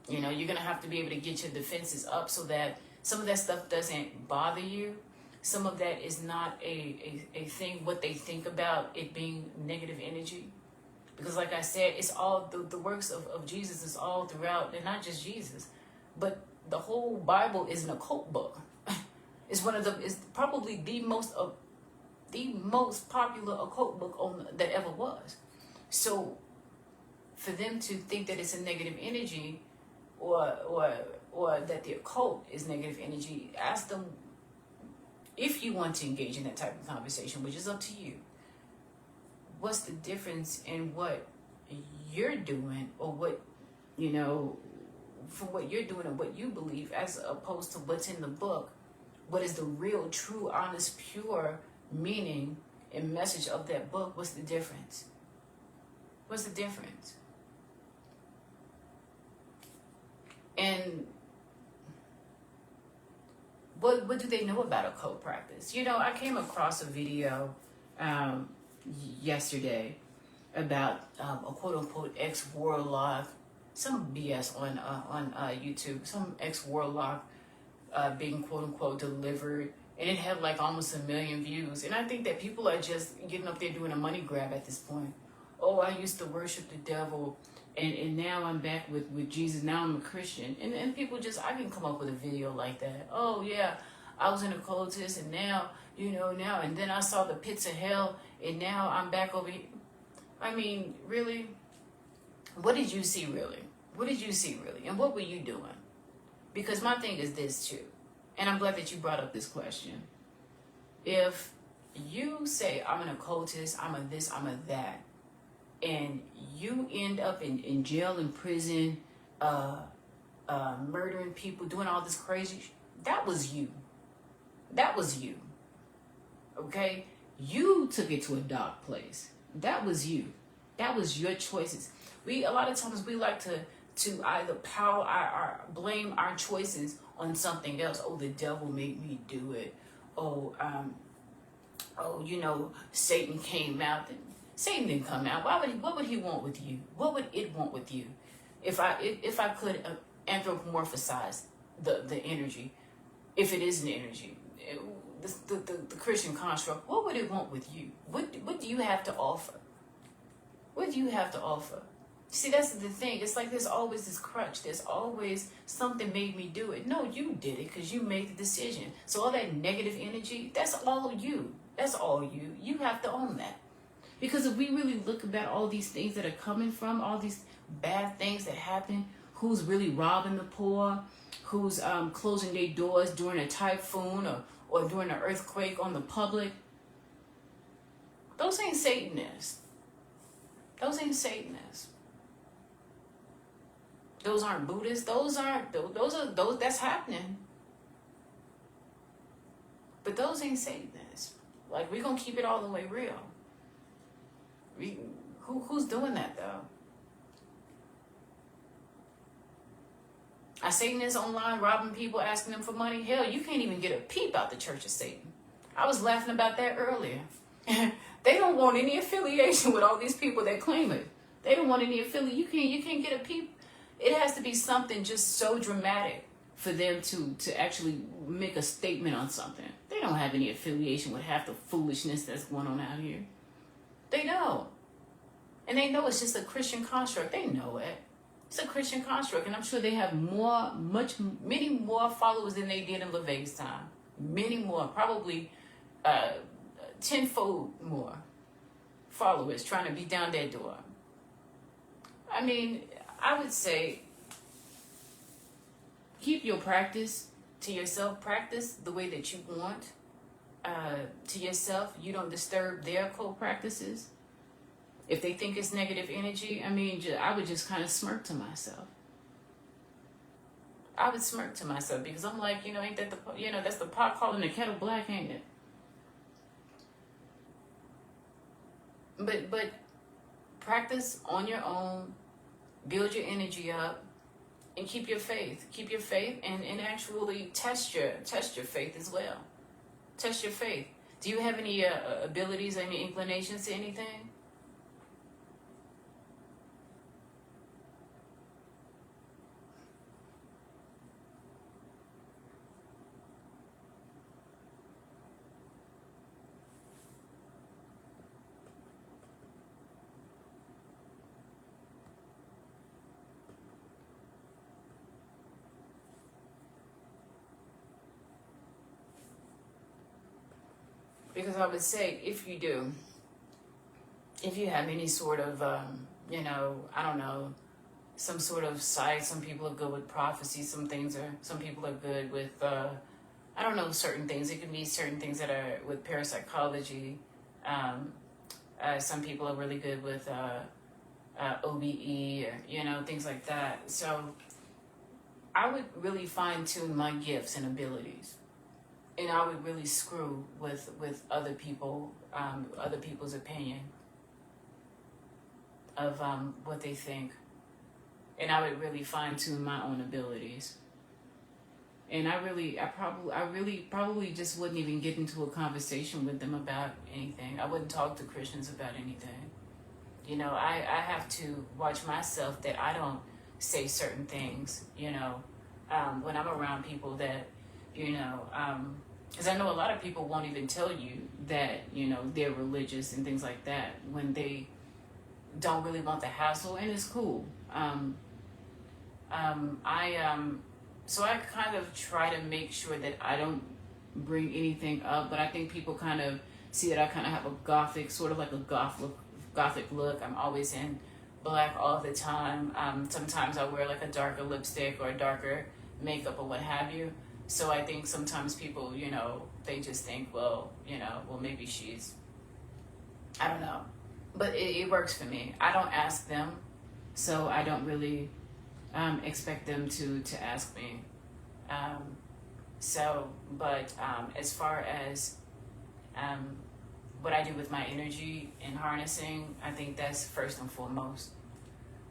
You know, you're going to have to be able to get your defenses up so that some of that stuff doesn't bother you. Some of that is not a thing, what they think about it being negative energy. Because like I said, it's all, the works of Jesus is all throughout, and not just Jesus, but the whole Bible is an occult book. It's probably the most popular occult book that ever was. So for them to think that it's a negative energy, or that the occult is negative energy, ask them if you want to engage in that type of conversation, which is up to you. What's the difference in what you're doing, or what, you know, for what you're doing and what you believe, as opposed to what's in the book? What is the real, true, honest, pure meaning and message of that book? What's the difference? What's the difference? And what do they know about occult practice? You know, I came across a video yesterday about a quote-unquote ex-warlock, some BS on YouTube, some ex-warlock being quote-unquote delivered, and it had like almost 1 million views. And I think that people are just getting up there doing a money grab at this point. Oh, I used to worship the devil, and now I'm back with Jesus. Now I'm a Christian. And people just, I can come up with a video like that. Oh yeah, I was in a cultist, and now, you know, and then I saw the pits of hell, and now I'm back over here. I mean, really? What did you see really? What did you see really? And what were you doing? Because my thing is this too, and I'm glad that you brought up this question. If you say, I'm an occultist, I'm a this, I'm a that, and you end up in jail, in prison, murdering people, doing all this crazy that was you. That was you. Okay? You took it to a dark place. That was you. That was your choices. A lot of times we like to either blame our choices on something else. Oh, the devil made me do it. Oh, you know, Satan came out. Satan didn't come out. What would he want with you? What would it want with you? If I could anthropomorphize the energy, if it is an energy, the Christian construct, what would it want with you? What do you have to offer? What do you have to offer? See, that's the thing. It's like there's always this crutch. There's always something made me do it. No, you did it because you made the decision. So all that negative energy, that's all you. That's all you. You have to own that. Because if we really look about all these things that are coming from, all these bad things that happen, who's really robbing the poor, who's closing their doors during a typhoon or during an earthquake on the public, those ain't Satanists. Those ain't Satanists. Those aren't Buddhists. Those are that's happening. But those ain't Satanists. Like, we're gonna keep it all the way real. Who's doing that though? Are Satanists online robbing people, asking them for money? Hell, you can't even get a peep out the Church of Satan. I was laughing about that earlier. They don't want any affiliation with all these people that claim it. They don't want any affiliation. You can't get a peep. It has to be something just so dramatic for them to actually make a statement on something. They don't have any affiliation with half the foolishness that's going on out here. They know. And they know it's just a Christian construct. They know it. It's a Christian construct. And I'm sure they have many more followers than they did in LeVay's time. Many more. Probably tenfold more followers trying to beat down their door. I mean, I would say keep your practice to yourself. Practice the way that you want to yourself. You don't disturb their occult practices. If they think it's negative energy, I mean, I would just kind of smirk to myself. I would smirk to myself because I'm like, ain't that that's the pot calling the kettle black, ain't it? But practice on your own, build your energy up, and keep your faith. Keep your faith and actually test your faith as well. Test your faith. Do you have any abilities, any inclinations to anything? Because I would say, if you do, if you have any sort of, I don't know, some sort of sight, some people are good with prophecy, some people are good with, I don't know, certain things. It can be certain things that are with parapsychology. Some people are really good with OBE, or, things like that. So I would really fine tune my gifts and abilities. And I would really screw with other people, other people's opinion of what they think. And I would really fine tune my own abilities. And I probably just wouldn't even get into a conversation with them about anything. I wouldn't talk to Christians about anything. I have to watch myself that I don't say certain things, when I'm around people that, because I know a lot of people won't even tell you that, they're religious and things like that when they don't really want the hassle, and it's cool. So I kind of try to make sure that I don't bring anything up, but I think people kind of see that I kind of have a gothic, sort of like a gothic look. I'm always in black all the time. Sometimes I wear like a darker lipstick or a darker makeup or what have you. So I think sometimes people, they just think, well, maybe she's, I don't know. But it works for me. I don't ask them, so I don't really expect them to ask me. As far as what I do with my energy and harnessing, I think that's first and foremost.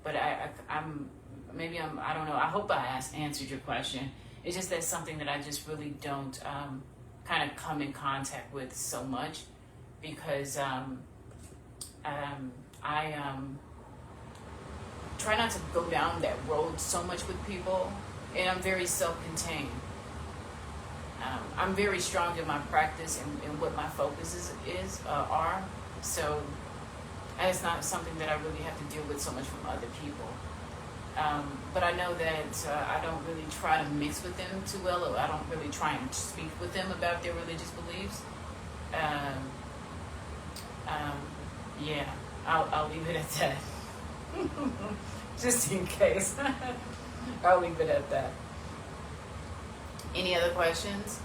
But I don't know. I hope I answered your question. It's just that's something that I just really don't kind of come in contact with so much because I try not to go down that road so much with people, and I'm very self-contained. I'm very strong in my practice and what my focuses are. So it's not something that I really have to deal with so much from other people. But I know that I don't really try to mix with them too well, or I don't really try and speak with them about their religious beliefs. Yeah, I'll leave it at that. Just in case. I'll leave it at that. Any other questions?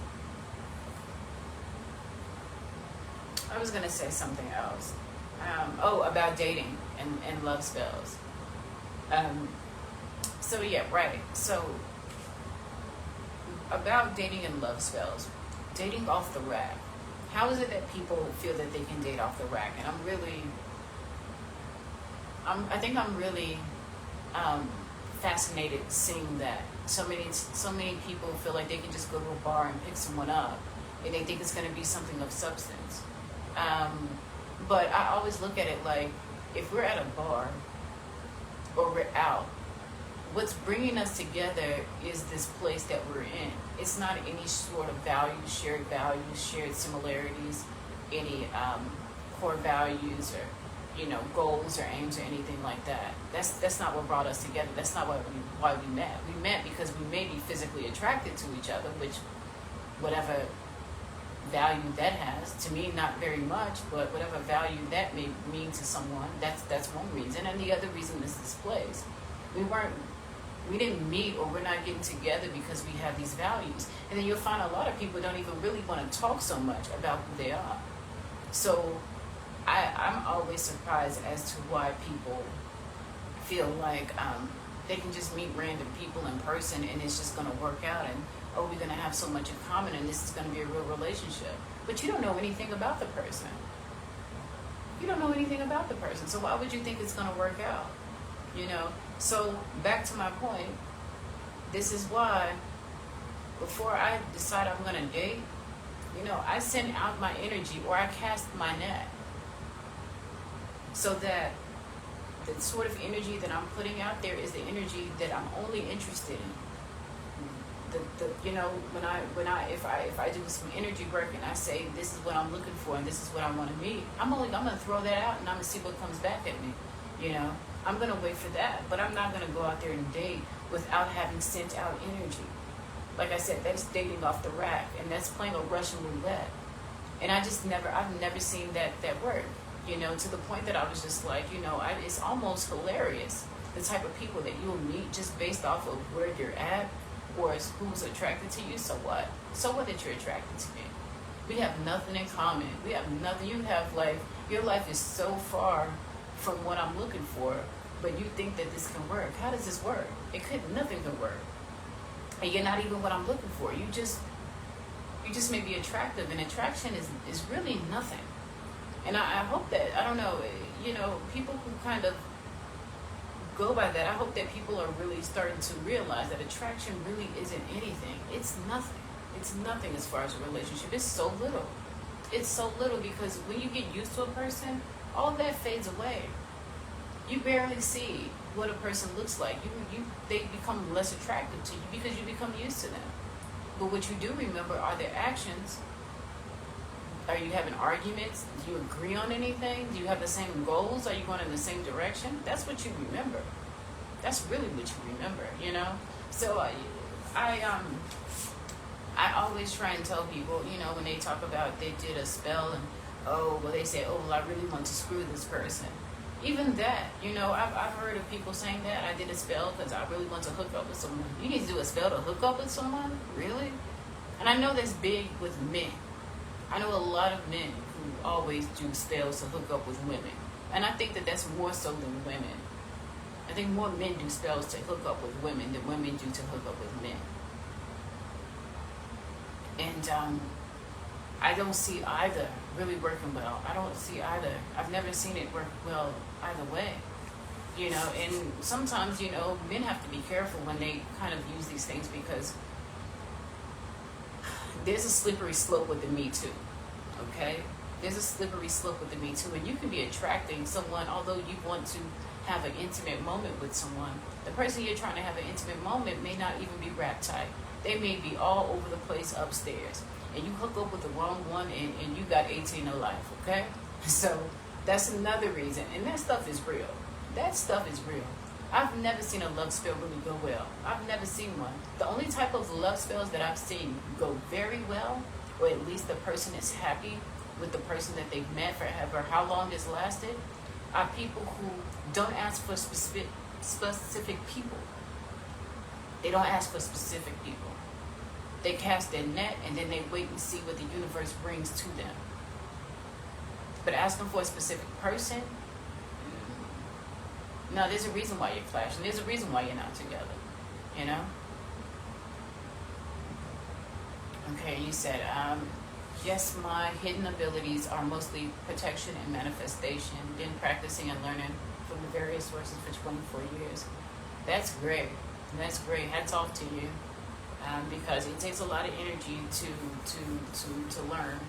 I was going to say something else. About dating and love spells. So yeah, right. So about dating and love spells. Dating off the rack. How is it that people feel that they can date off the rack? And I'm really I think I'm really fascinated seeing that so many people feel like they can just go to a bar and pick someone up, and they think it's going to be something of substance. But I always look at it like, if we're at a bar or we're out, what's bringing us together is this place that we're in. It's not any sort of values, shared similarities, any core values or goals or aims or anything like that. That's not what brought us together. That's not why we met. We met because we may be physically attracted to each other, which whatever value that has, to me not very much, but whatever value that may mean to someone, that's one reason. And the other reason is this place. We didn't meet, or we're not getting together because we have these values. And then you'll find a lot of people don't even really want to talk so much about who they are. So I'm always surprised as to why people feel like they can just meet random people in person and it's just going to work out, and we're going to have so much in common and this is going to be a real relationship. But you don't know anything about the person. You don't know anything about the person. So why would you think it's going to work out? So back to my point, this is why before I decide I'm going to date, I send out my energy, or I cast my net, so that the sort of energy that I'm putting out there is the energy that I'm only interested in. If I do some energy work and I say this is what I'm looking for and this is what I want to meet, I'm gonna throw that out and I'm gonna see what comes back at me. I'm gonna wait for that, but I'm not gonna go out there and date without having sent out energy. Like I said, that's dating off the rack, and that's playing a Russian roulette. And I've never seen that work. To the point that I was just like, it's almost hilarious the type of people that you'll meet just based off of where you're at, or who's attracted to you. So what? So what that you're attracted to me? We have nothing in common. We have nothing. You have your life is so far from what I'm looking for, but you think that this can work. How does this work? Nothing can work. And you're not even what I'm looking for. You just may be attractive, and attraction is really nothing. And I hope that, I don't know, people who kind of go by that, I hope that people are really starting to realize that attraction really isn't anything. It's nothing. It's nothing as far as a relationship. It's so little. It's so little because when you get used to a person, all that fades away. You barely see what a person looks like. They become less attractive to you because you become used to them. But what you do remember are their actions. Are you having arguments? Do you agree on anything? Do you have the same goals? Are you going in the same direction? That's what you remember. That's really what you remember, So I always try and tell people, when they talk about they did a spell and, they say, I really want to screw this person. Even that, I've heard of people saying that. I did a spell because I really want to hook up with someone. You need to do a spell to hook up with someone? Really? And I know that's big with men. I know a lot of men who always do spells to hook up with women. And I think that that's more so than women. I think more men do spells to hook up with women than women do to hook up with men. And I don't see either really working well. I don't see either. I've never seen it work well either way. And sometimes, men have to be careful when they kind of use these things, because there's a slippery slope with the Me Too, okay? There's a slippery slope with the Me Too, and you can be attracting someone, although you want to have an intimate moment with someone. The person you're trying to have an intimate moment may not even be wrapped tight. They may be all over the place upstairs, and you hook up with the wrong one, and you got 18 of life, okay? So that's another reason, and that stuff is real. That stuff is real. I've never seen a love spell really go well. I've never seen one. The only type of love spells that I've seen go very well, or at least the person is happy with the person that they've met forever, how long it's lasted, are people who don't ask for specific people. They don't ask for specific people. They cast their net and then they wait and see what the universe brings to them. But asking for a specific person, no, there's a reason why you're clashing. There's a reason why you're not together, Okay, you said, Yes, my hidden abilities are mostly protection and manifestation. Been practicing and learning from the various sources for 24 years. That's great. That's great. Hats off to you, because it takes a lot of energy to learn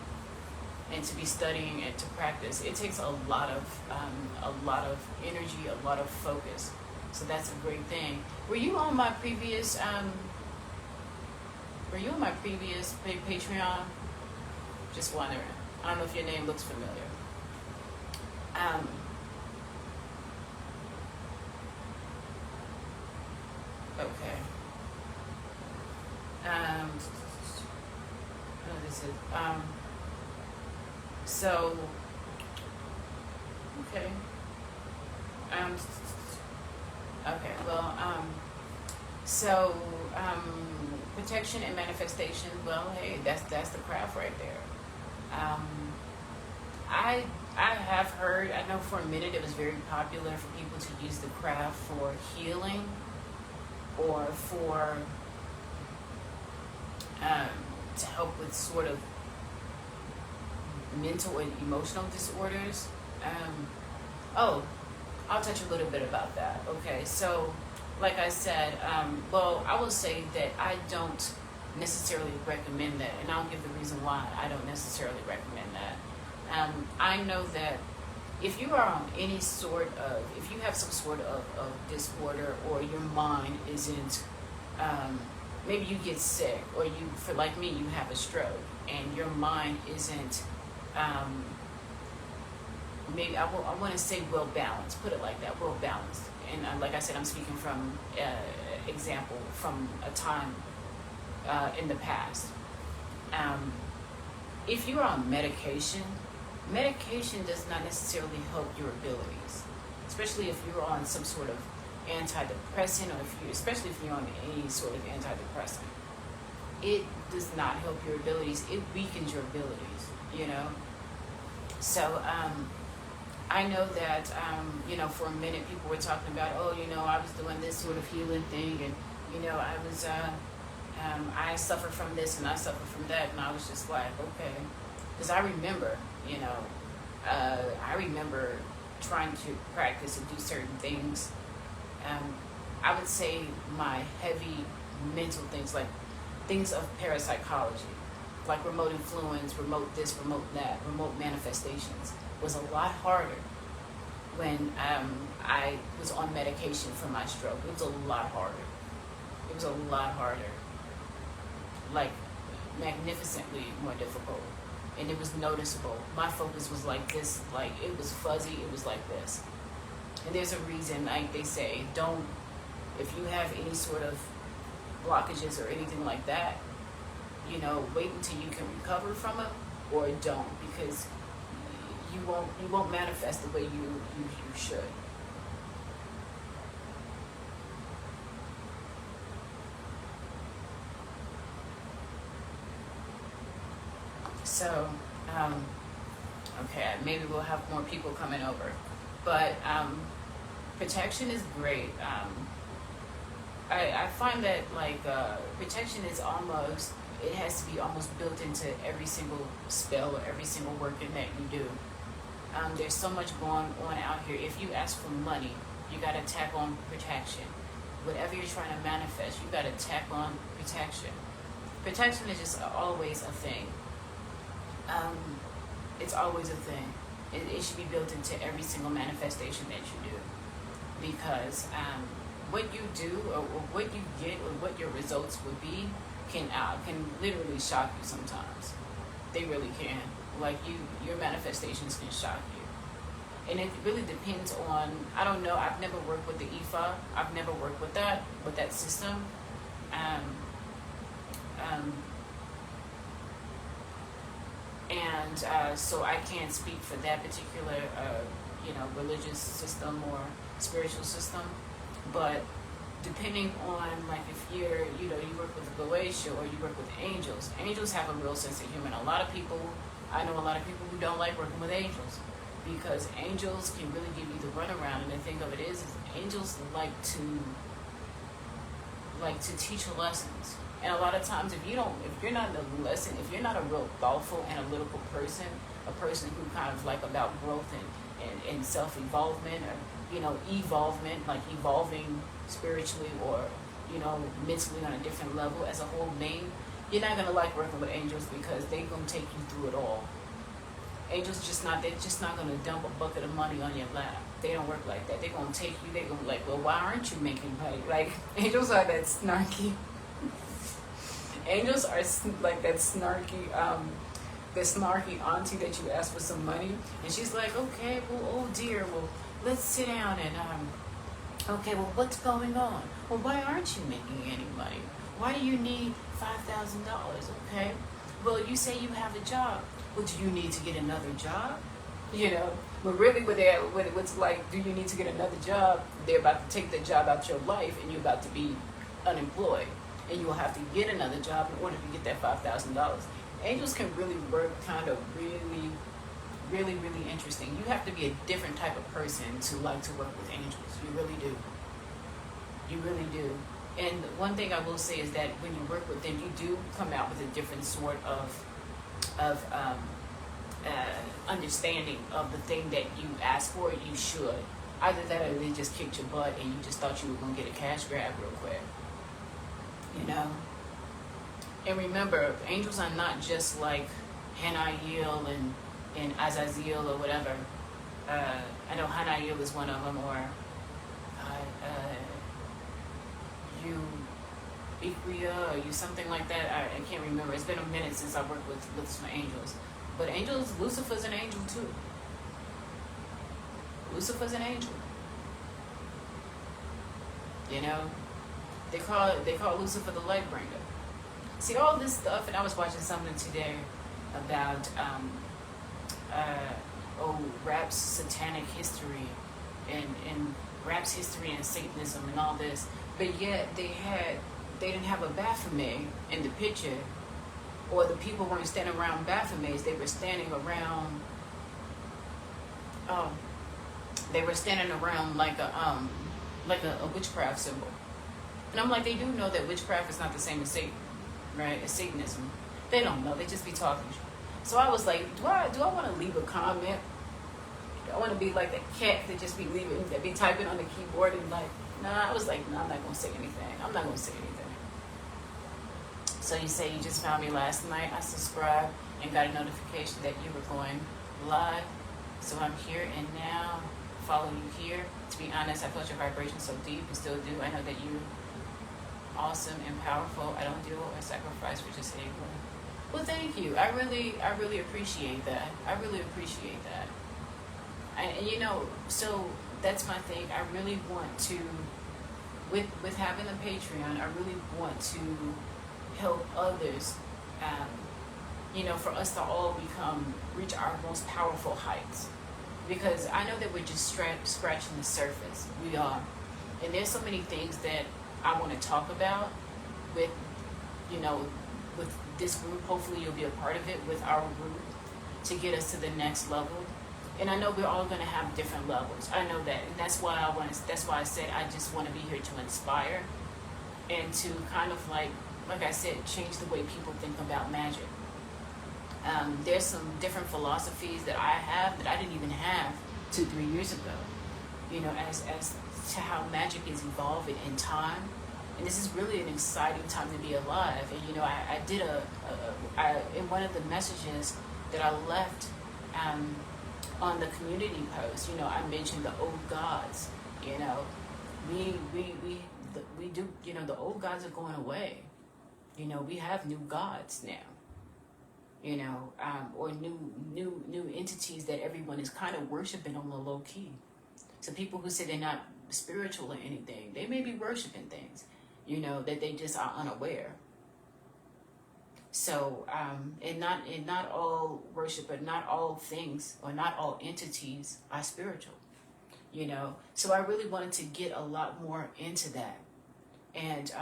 and to be studying and to practice. It takes a lot of energy, a lot of focus. So that's a great thing. Were you on my previous Patreon? Just wondering. I don't know if your name looks familiar. Okay. What is it? So, okay. Okay, well, protection and manifestation, well, hey, that's the craft right there. I have heard, I know for a minute it was very popular for people to use the craft for healing or for to help with sort of mental and emotional disorders. Oh, I'll touch a little bit about that. Okay, so like I said, well, I will say that I don't necessarily recommend that, and I'll give the reason why I don't necessarily recommend that. I know that if you are on any sort of, if you have some sort of disorder, or your mind isn't, maybe you get sick, or you, for like me, you have a stroke, and your mind isn't, maybe I want to say well balanced, put it like that, well balanced. And like I said, I'm speaking from example from a time in the past. If you're on medication does not necessarily help your abilities, especially if you're on some sort of antidepressant, or especially if you're on any sort of antidepressant. It does not help your abilities. It weakens your abilities, you know. So I know that, for a minute people were talking about, I was doing this sort of healing thing, and, I was, I suffer from this and I suffer from that, and I was just like, okay. Because I remember, trying to practice and do certain things. I would say my heavy mental things, like things of parapsychology, like remote influence, remote this, remote that, remote manifestations, was a lot harder when I was on medication for my stroke. It was a lot harder. It was a lot harder. Like, magnificently more difficult. And it was noticeable. My focus was like this, like, it was fuzzy, it was like this. And there's a reason, like they say, if you have any sort of blockages or anything like that, wait until you can recover from it, or don't, because you won't manifest the way you should. So, okay, maybe we'll have more people coming over, but protection is great. I find that, like, protection is almost, it has to be almost built into every single spell or every single working that you do. There's so much going on out here. If you ask for money, you got to tack on protection. Whatever you're trying to manifest, you got to tack on protection. Protection is just always a thing. It's always a thing. It should be built into every single manifestation that you do, because what you do, or what you get, or what your results would be can literally shock you sometimes. They really can. Like, your manifestations can shock you. And it really depends on, I don't know, I've never worked with the IFA. I've never worked with that system. So I can't speak for that particular, religious system or spiritual system. But depending on, like, if you work with a Goetia or you work with angels have a real sense of humor. I know a lot of people who don't like working with angels, because angels can really give you the runaround. And the thing of it is angels like to teach lessons. And a lot of times, if you're not a lesson, if you're not a real thoughtful analytical person, a person who kind of like about growth and self-involvement, or evolvement, like evolving spiritually or mentally on a different level as a whole being, you're not gonna like working with angels because they're gonna take you through it all. Angels they're just not gonna dump a bucket of money on your lap. They don't work like that. They're gonna take you. They're gonna be like, well, why aren't you making money? Like, angels are that snarky. Angels are like that snarky, the snarky auntie that you ask for some money, and she's like, okay, well, oh dear, well, let's sit down and okay, well, what's going on? Well, why aren't you making any money? Why do you need $5,000? Okay, well, you say you have a job. Well, do you need to get another job? But really, what's like, do you need to get another job? They're about to take the job out your life, and you're about to be unemployed, and you will have to get another job in order to get that $5,000. Angels can really work kind of really, really, really interesting. You have to be a different type of person to like to work with angels. You really do. You really do. And one thing I will say is that when you work with them, you do come out with a different sort of understanding of the thing that you asked for. You should. Either that or they just kicked your butt and you just thought you were going to get a cash grab real quick. And remember, angels are not just like Hanael and Azazel or whatever. I know Hanael is one of them, or you Ikria, or you something like that. I can't remember. It's been a minute since I worked with some angels. But angels, Lucifer's an angel too. Lucifer's an angel. They call Lucifer the light bringer. See all this stuff, and I was watching something today about rap's satanic history and rap's history and Satanism and all this, but yet they didn't have a Baphomet in the picture, or the people weren't standing around Baphomets. They were standing around. They were standing around like a witchcraft symbol. And I'm like, they do know that witchcraft is not the same as Satan, right? As Satanism. They don't know. They just be talking. So I was like, do I want to leave a comment? Do I want to be like the cat that just be typing on the keyboard and like, nah? I was like, no, I'm not going to say anything. I'm not going to say anything. So you say you just found me last night. I subscribed and got a notification that you were going live. So I'm here and now follow you here. To be honest, I felt your vibration so deep and still do. I know that you awesome and powerful. I don't do a sacrifice for just anyone. Well, thank you. I really appreciate that. I really appreciate that. And so that's my thing. I really want to, with having a Patreon, I really want to help others, for us to all reach our most powerful heights. Because I know that we're just scratching the surface. We are. And there's so many things that I want to talk about with this group. Hopefully you'll be a part of it with our group to get us to the next level. And I know we're all going to have different levels. I know that. And that's why I said I just want to be here to inspire and to kind of like I said, change the way people think about magic. There's some different philosophies that I have that I didn't even have 2-3 years ago. As to how magic is evolving in time, and this is really an exciting time to be alive. And I did in one of the messages that I left on the community post. I mentioned the old gods. We do. The old gods are going away. We have new gods now. Or new entities that everyone is kind of worshiping on the low key. So people who say they're not spiritual or anything, they may be worshiping things, that they just are unaware. So, and not all worship, but not all things or not all entities are spiritual. So I really wanted to get a lot more into that. And,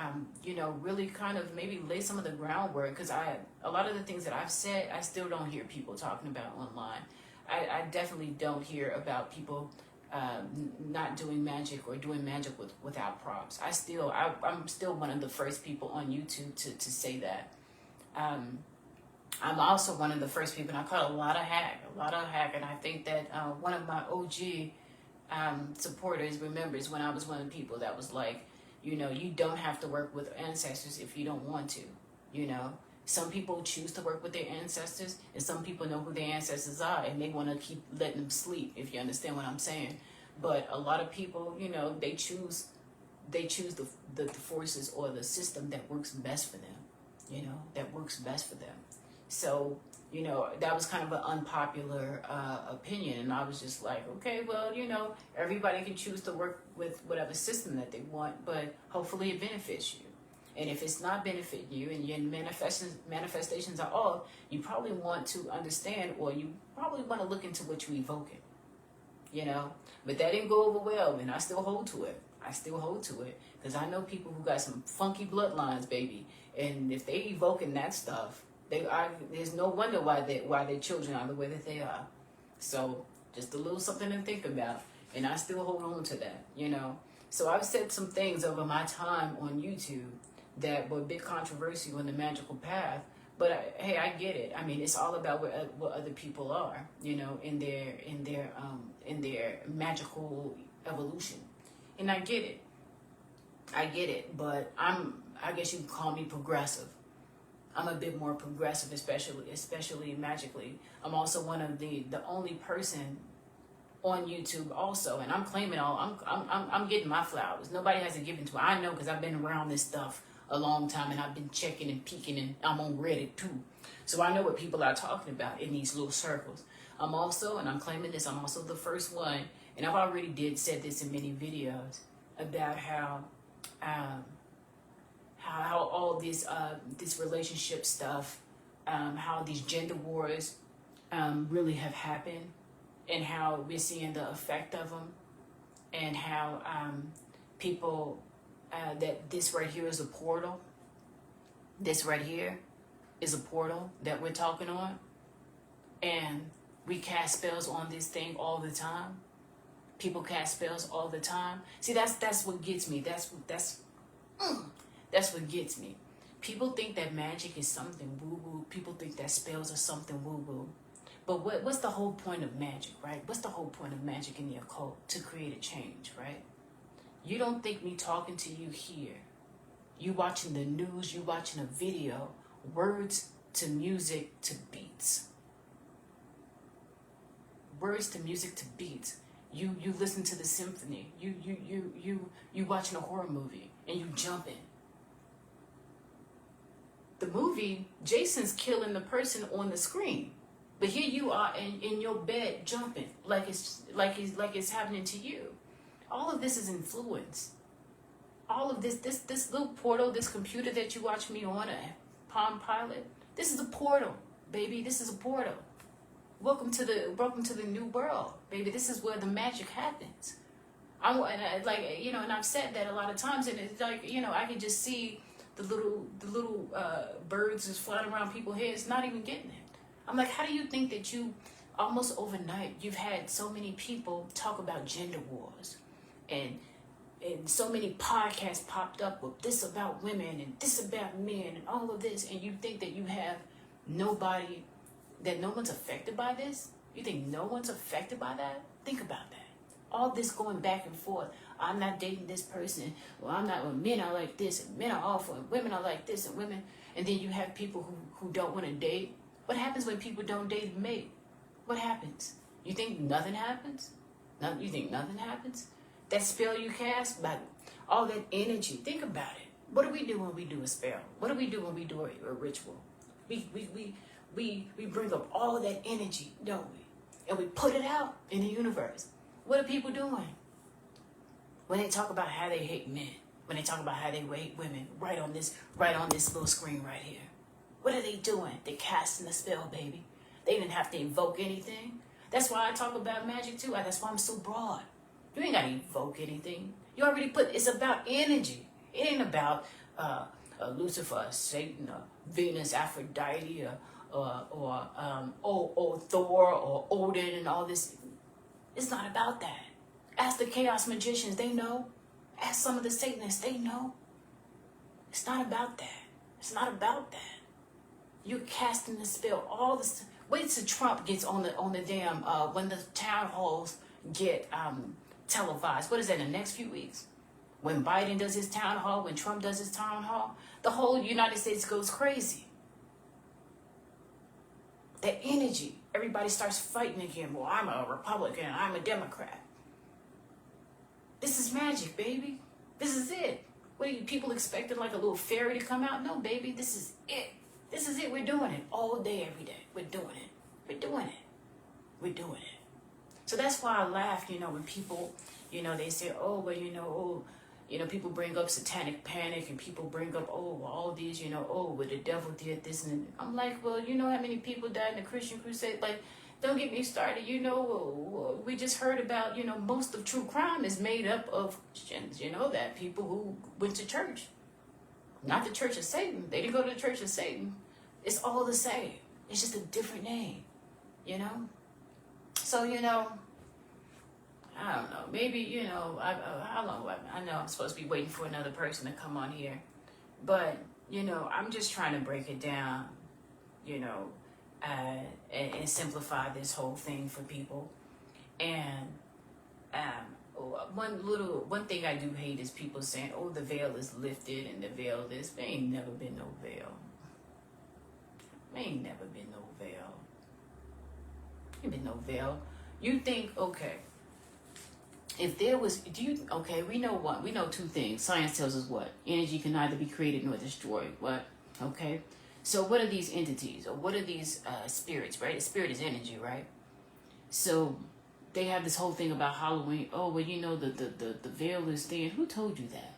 really kind of maybe lay some of the groundwork, because a lot of the things that I've said, I still don't hear people talking about online. I definitely don't hear about people not doing magic or doing magic without props. I'm still one of the first people on YouTube to say that. I'm also one of the first people, and I call it a lot of hack, and I think that one of my OG supporters remembers when I was one of the people that was like, you know, you don't have to work with ancestors if you don't want to, you know. Some people choose to work with their ancestors, and some people know who their ancestors are, and they want to keep letting them sleep, if you understand what I'm saying. But a lot of people, you know, they choose the forces or the system that works best for them, you know, that works best for them. So, you know, that was kind of an unpopular opinion, and I was just like, okay, well, you know, everybody can choose to work with whatever system that they want, but hopefully it benefits you. And if it's not benefiting you and your manifestations are off, you probably want to understand, or you probably want to look into what you're evoking, you know. But that didn't go over well, and I still hold to it. Because I know people who got some funky bloodlines, baby, and if they evoking that stuff, there's no wonder why their children are the way that they are. So just a little something to think about, and I still hold on to that, you know. So I've said some things over my time on YouTube that were a bit controversial in the magical path, but hey, I get it. I mean, it's all about what other people are, you know, in their magical evolution, and I get it. But I guess you can call me progressive. I'm a bit more progressive, especially magically. I'm also one of the only person on YouTube also, and I'm claiming I'm getting my flowers. Nobody has to give it to me. I know, because I've been around this stuff a long time, and I've been checking and peeking, and I'm on Reddit too. So I know what people are talking about in these little circles. I'm claiming this, I'm also the first one, and I've already said this in many videos about how all this relationship stuff, how these gender wars really have happened, and how we're seeing the effect of them, and how people that this right here is a portal. This right here is a portal that we're talking on, and we cast spells on this thing all the time. People cast spells all the time. See, that's what gets me. That's what gets me. People think that magic is something woo-woo. People think that spells are something woo-woo. But what's the whole point of magic, right? What's the whole point of magic in the occult? To create a change, right? You don't think me talking to you here, you watching the news, you watching a video, words to music to beats. Words to music to beats. You listen to the symphony. You watching a horror movie and you jumping. The movie, Jason's killing the person on the screen, but here you are in your bed jumping like it's happening to you. All of this is influence. All of this little portal, this computer that you watch me on, a Palm Pilot, this is a portal, baby. This is a portal. Welcome to the new world, baby. This is where the magic happens. And I've said that a lot of times, and it's like, you know, I can just see the little birds just flying around people's heads, not even getting it. I'm like, how do you think that you, almost overnight, you've had so many people talk about gender wars, and so many podcasts popped up with this about women and this about men and all of this, and you think that you have nobody, that no one's affected by this? You think no one's affected by that? Think about that. All this going back and forth. I'm not dating this person. Well, I'm not. Well, men are like this, and men are awful, and women are like this, and women. And then you have people who don't want to date. What happens when people don't date and mate? What happens? You think nothing happens? You think nothing happens? That spell you cast, but all that energy. Think about it. What do we do when we do a spell? What do we do when we do a ritual? We bring up all that energy, don't we? And we put it out in the universe. What are people doing? When they talk about how they hate men, when they talk about how they hate women, right on this little screen right here. What are they doing? They're casting a spell, baby. They didn't have to invoke anything. That's why I talk about magic too. That's why I'm so broad. You ain't gotta evoke anything. You already it's about energy. It ain't about Lucifer, Satan, or Venus, Aphrodite, or Thor, or Odin, and all this. It's not about that. Ask the chaos magicians, they know. Ask some of the Satanists, they know. It's not about that. It's not about that. You're casting the spell. All this. Wait till Trump gets on the damn when the town halls get televised. What is that in the next few weeks? When Biden does his town hall, when Trump does his town hall, the whole United States goes crazy. That energy, everybody starts fighting again. Well, I'm a Republican, I'm a Democrat. This is magic, baby. This is it. What are you people expecting like a little fairy to come out? No, baby, this is it. This is it. We're doing it all day, every day. We're doing it. We're doing it. We're doing it. So that's why I laugh, when people, they say, oh, well, people bring up satanic panic and people bring up, all these, well, the devil did this. And I'm like, well, you know how many people died in the Christian crusade? Like, don't get me started. We just heard about, most of true crime is made up of Christians, that people who went to church. Not the Church of Satan. They didn't go to the Church of Satan. It's all the same. It's just a different name, So, I don't know. Maybe, how long? I know I'm supposed to be waiting for another person to come on here. But, I'm just trying to break it down, and simplify this whole thing for people. And one thing I do hate is people saying, oh, the veil is lifted and the veil is. There ain't never been no veil. There ain't never been no veil. Ain't been no veil. You think, okay, if there was, we know what? We know two things. Science tells us what? Energy can neither be created nor destroyed. What? Okay. So what are these entities, or what are these spirits, right? A spirit is energy, right? So they have this whole thing about Halloween. Oh, well, the veil is thin. Who told you that?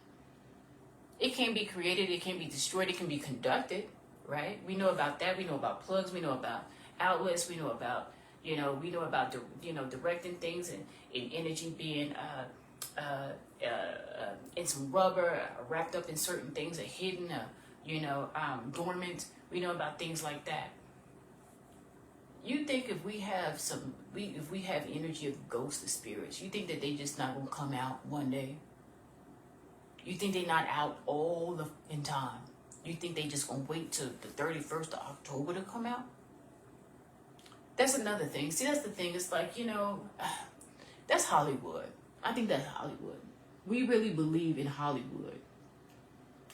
It can be created. It can be destroyed. It can be conducted, right? We know about that. We know about plugs. We know about outlets. We know about, directing things and energy being in some rubber, wrapped up in certain things, or hidden, dormant. We know about things like that. You think if we have energy of ghosts or spirits, you think that they just not gonna come out one day? You think they not out all in time? You think they just gonna wait till the 31st of October to come out? That's another thing. See, that's the thing. It's like, that's Hollywood. I think that's Hollywood. We really believe in Hollywood.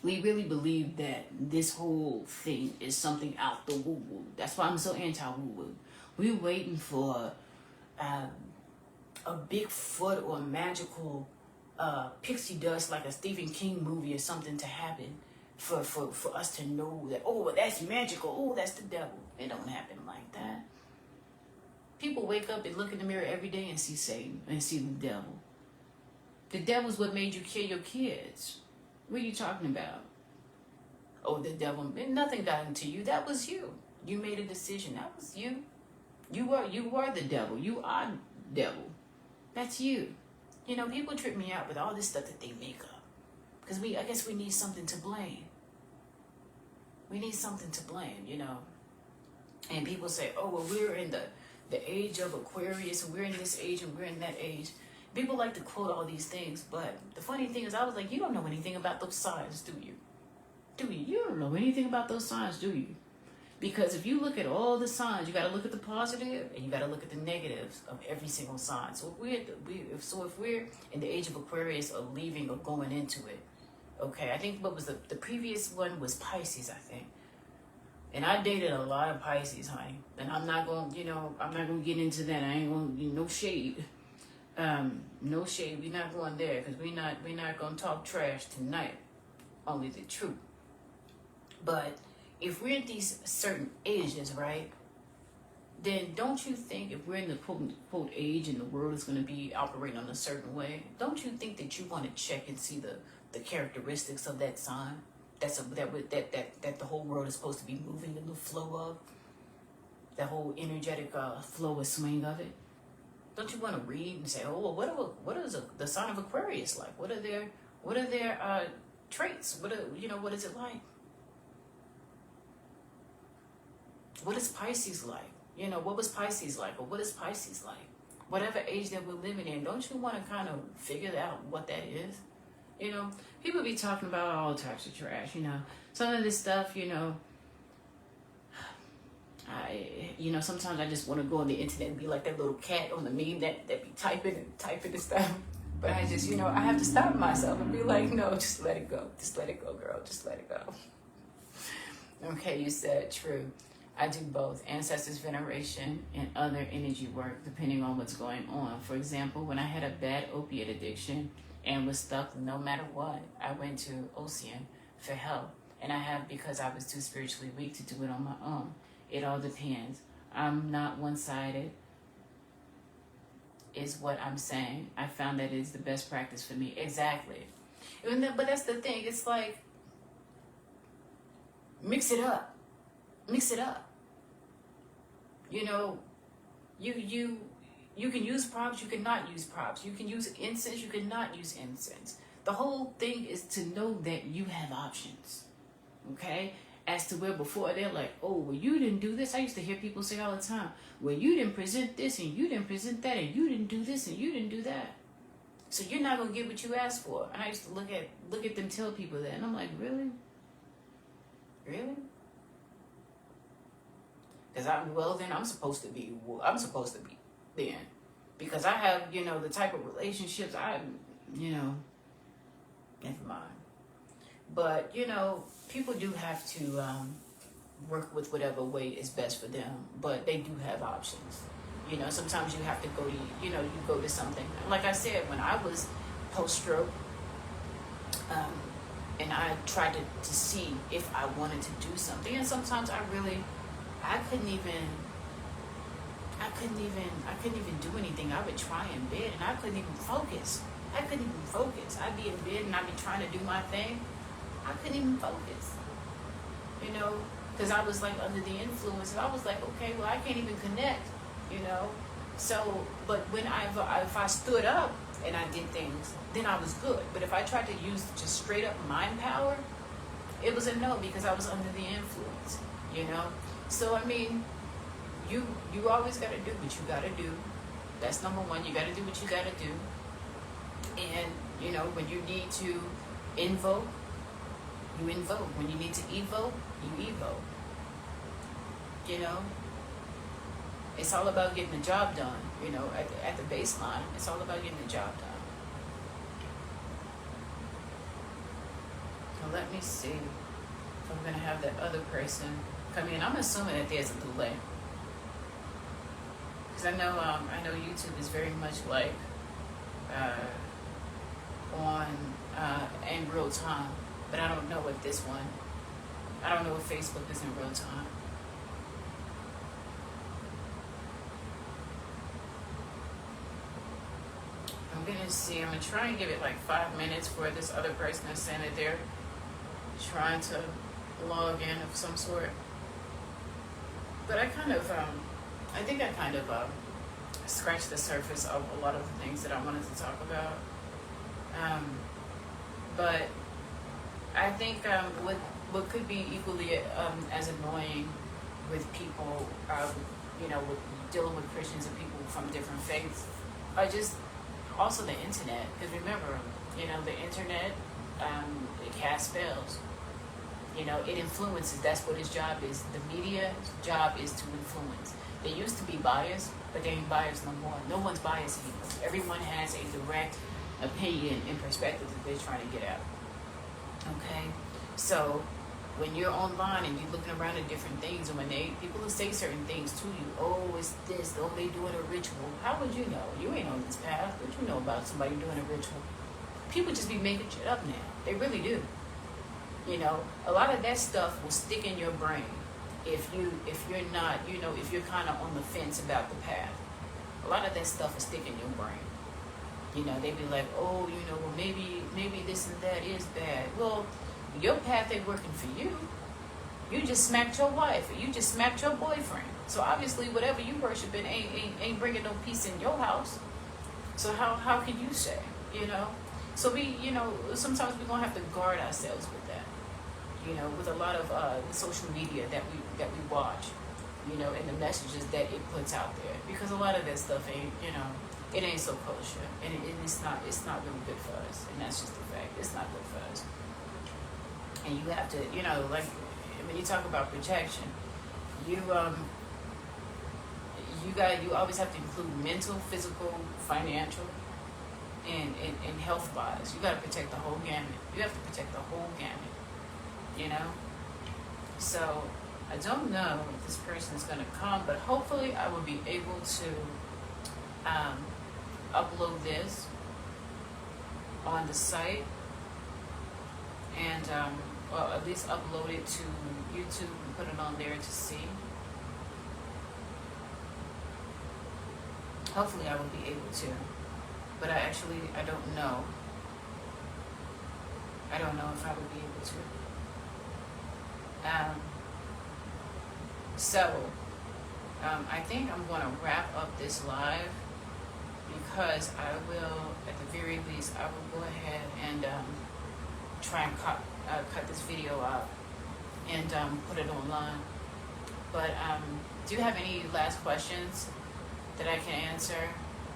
We really believe that this whole thing is something out the woo-woo. That's why I'm so anti-woo-woo. We're waiting for a Bigfoot or a magical pixie dust, like a Stephen King movie or something, to happen for us to know that, oh, that's magical. Oh, that's the devil. It don't happen like that. People wake up and look in the mirror every day and see Satan and see the devil. The devil's what made you kill your kids. What are you talking about? Oh, the devil. Nothing got into you. That was you. You made a decision. That was you. You are the devil. You are devil. That's you. People trip me out with all this stuff that they make up. Because I guess we need something to blame. We need something to blame, And people say, oh, well, we're in the age of Aquarius, and we're in this age, and we're in that age. People like to quote all these things, but the funny thing is, I was like, you don't know anything about those signs, do you? Do you? You don't know anything about those signs, do you? Because if you look at all the signs, you got to look at the positive and you got to look at the negatives of every single sign. So if we're in the age of Aquarius, or leaving or going into it, okay. I think what was the previous one was Pisces, I think. And I dated a lot of Pisces, honey. And I'm not going to get into that. I ain't going to, no shade. No shade. We're not going there, because we're not going to talk trash tonight. Only the truth. But if we're in these certain ages, right, then don't you think if we're in the quote age and the world is going to be operating on a certain way, don't you think that you want to check and see the characteristics of that sign? That the whole world is supposed to be moving in the flow of, the whole energetic flow or swing of it. Don't you want to read and say, oh, well, what is the sign of Aquarius like? What are their traits? What is it like? What is Pisces like? What was Pisces like? Or what is Pisces like? whatever age that we're living in, don't you want to kind of figure out what that is? You know, people be talking about all types of trash, you know. Some of this stuff, you know, sometimes I just want to go on the internet and be like that little cat on the meme that be typing and stuff. But I just, I have to stop myself and be like, no, just let it go. Just let it go, girl. Just let it go. Okay, you said true. I do both ancestors veneration and other energy work depending on what's going on. For example, when I had a bad opiate addiction and was stuck no matter what, I went to Ocean for help. And I have because I was too spiritually weak to do it on my own. It all depends. I'm not one-sided, is what I'm saying. I found that it's the best practice for me. Exactly. But that's the thing. It's like, mix it up. Mix it up. You know, you can use props, you cannot use props. You can use incense, you cannot use incense. The whole thing is to know that you have options. Okay? As to where before they're like, oh, well, you didn't do this. I used to hear people say all the time, well, you didn't present this and you didn't present that and you didn't do this and you didn't do that. So you're not gonna get what you asked for. And I used to look at them tell people that, and I'm like, really? Really? Because I'm supposed to be then. Because I have, the type of relationships never mind. But, people do have to work with whatever way is best for them. But they do have options. Sometimes you have to go to, you go to something. Like I said, when I was post-stroke, and I tried to see if I wanted to do something. And sometimes I couldn't even do anything. I would try in bed and I couldn't even focus. I'd be in bed and I'd be trying to do my thing. I couldn't even focus, because I was like under the influence. And I was like, okay, well, I can't even connect, So, but when if I stood up and I did things, then I was good. But if I tried to use just straight up mind power, it was a no, because I was under the influence, So, I mean, you always got to do what you got to do. That's number one. You got to do what you got to do. And, when you need to invoke, you invoke. When you need to evoke, you evoke. It's all about getting the job done, at the baseline. It's all about getting the job done. Now let me see if I'm going to have that other person come in. I'm assuming that there's a delay. Because I know YouTube is very much like in real time. But I don't know what this one, I don't know if Facebook is in real time. I'm going to see, I'm going to try and give it like 5 minutes for this other person that's saying that they're trying to log in of some sort. But I kind of, I think I kind of scratched the surface of a lot of the things that I wanted to talk about. But I think what could be equally as annoying with people, with dealing with Christians and people from different faiths, are just also the internet. Because remember, the internet, it casts spells. It influences. That's what its job is. The media's job is to influence. They used to be biased, but they ain't biased no more. No one's biased anymore. Everyone has a direct opinion and perspective that they're trying to get out. Okay? So when you're online and you're looking around at different things, and when people will say certain things to you, oh, it's this, oh, they doing a ritual. How would you know? You ain't on this path. What you know about somebody doing a ritual? People just be making shit up now. They really do. A lot of that stuff will stick in your brain if you're not, if you're kind of on the fence about the path. A lot of that stuff will stick in your brain. They be like, oh, well, maybe this and that is bad. Well, your path ain't working for you. You just smacked your wife, or you just smacked your boyfriend. So obviously, whatever you worshiping ain't bringing no peace in your house. So how can you say, So we, sometimes we're gonna have to guard ourselves with that. With a lot of the social media that we watch. you know, and the messages that it puts out there. Because a lot of that stuff ain't, you know, it ain't so kosher, and it's not really good for us, and that's just the fact. It's not good for us. And you have to, you know, like when you talk about protection, you you always have to include mental, physical, financial, and health wise. You got to protect the whole gamut. You have to protect the whole gamut. You know. So I don't know if this person is going to come, but hopefully I will be able to upload this on the site and well, at least upload it to YouTube and put it on there to see. Hopefully I will be able to, but I don't know. I don't know if I will be able to. I think I'm going to wrap up this live, because I will, at the very least, I will go ahead and try and cut this video out and put it online. But do you have any last questions that I can answer?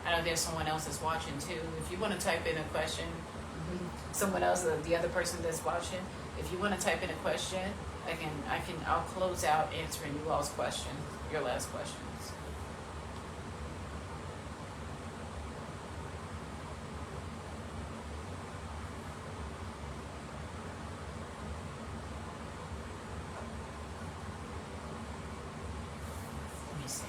I know there's someone else that's watching too. If you want to type in a question, someone else, the other person that's watching, if you want to type in a question, I'll close out answering you all's question, your last questions. Let me see.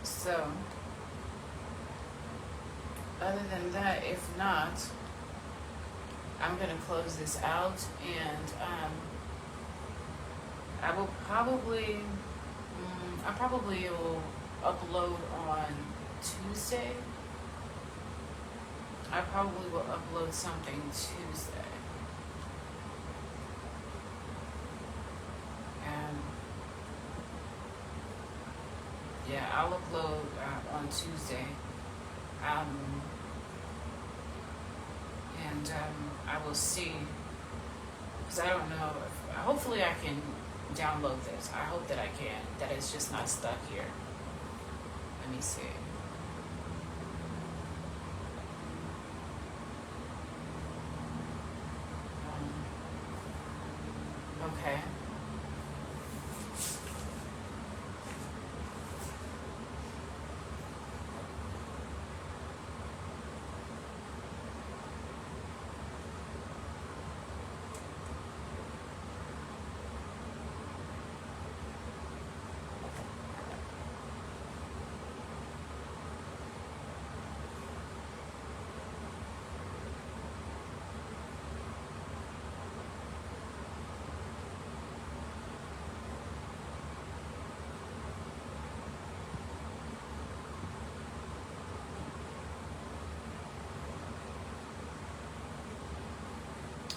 So, other than that, if not, I'm going to close this out, and I will probably, I probably will upload on Tuesday. I probably will upload something Tuesday. Yeah, I'll upload on Tuesday. And I will see, because I don't know if, hopefully I can download this. I hope that I can, that it's just not stuck here. Let me see. Okay.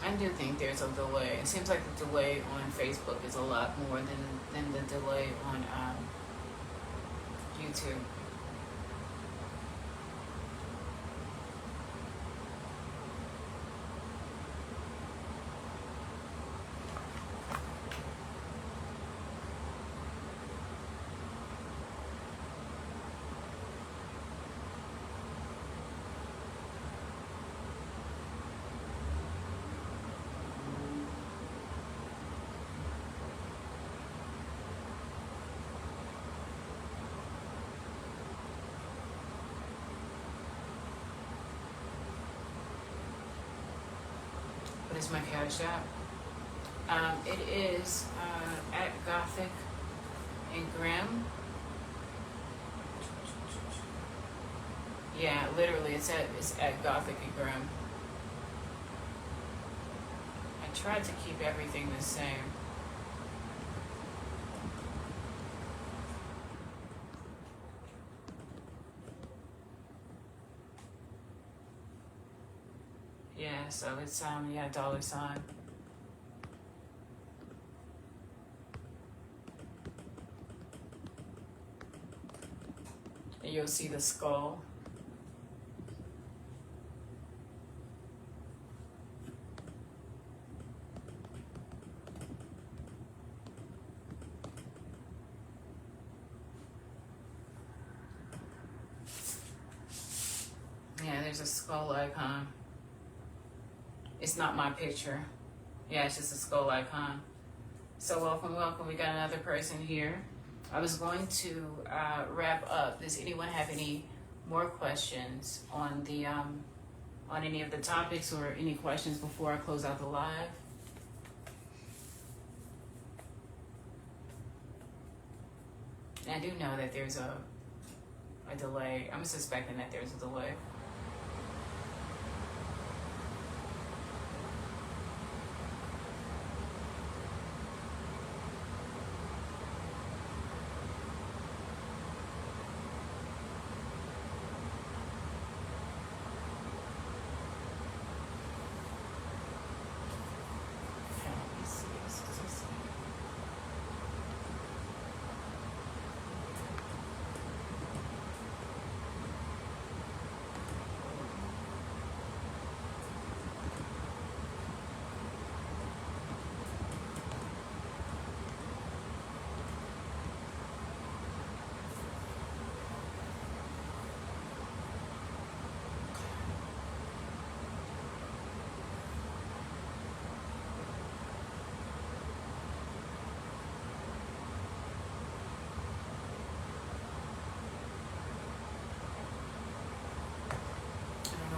I do think there's a delay. It seems like the delay on Facebook is a lot more than the delay on YouTube. What is my Cash App? It is at Gothic and Grimm. Yeah, literally, it's at Gothic and Grimm. I tried to keep everything the same. Yeah, so it's yeah, $. And you'll see the skull. Yeah, there's a skull icon. It's not my picture. Yeah, it's just a skull icon. So welcome, welcome. We got another person here. I was going to wrap up. Does anyone have any more questions on the on any of the topics, or any questions before I close out the live? And I do know that there's a delay. I'm suspecting that there's a delay.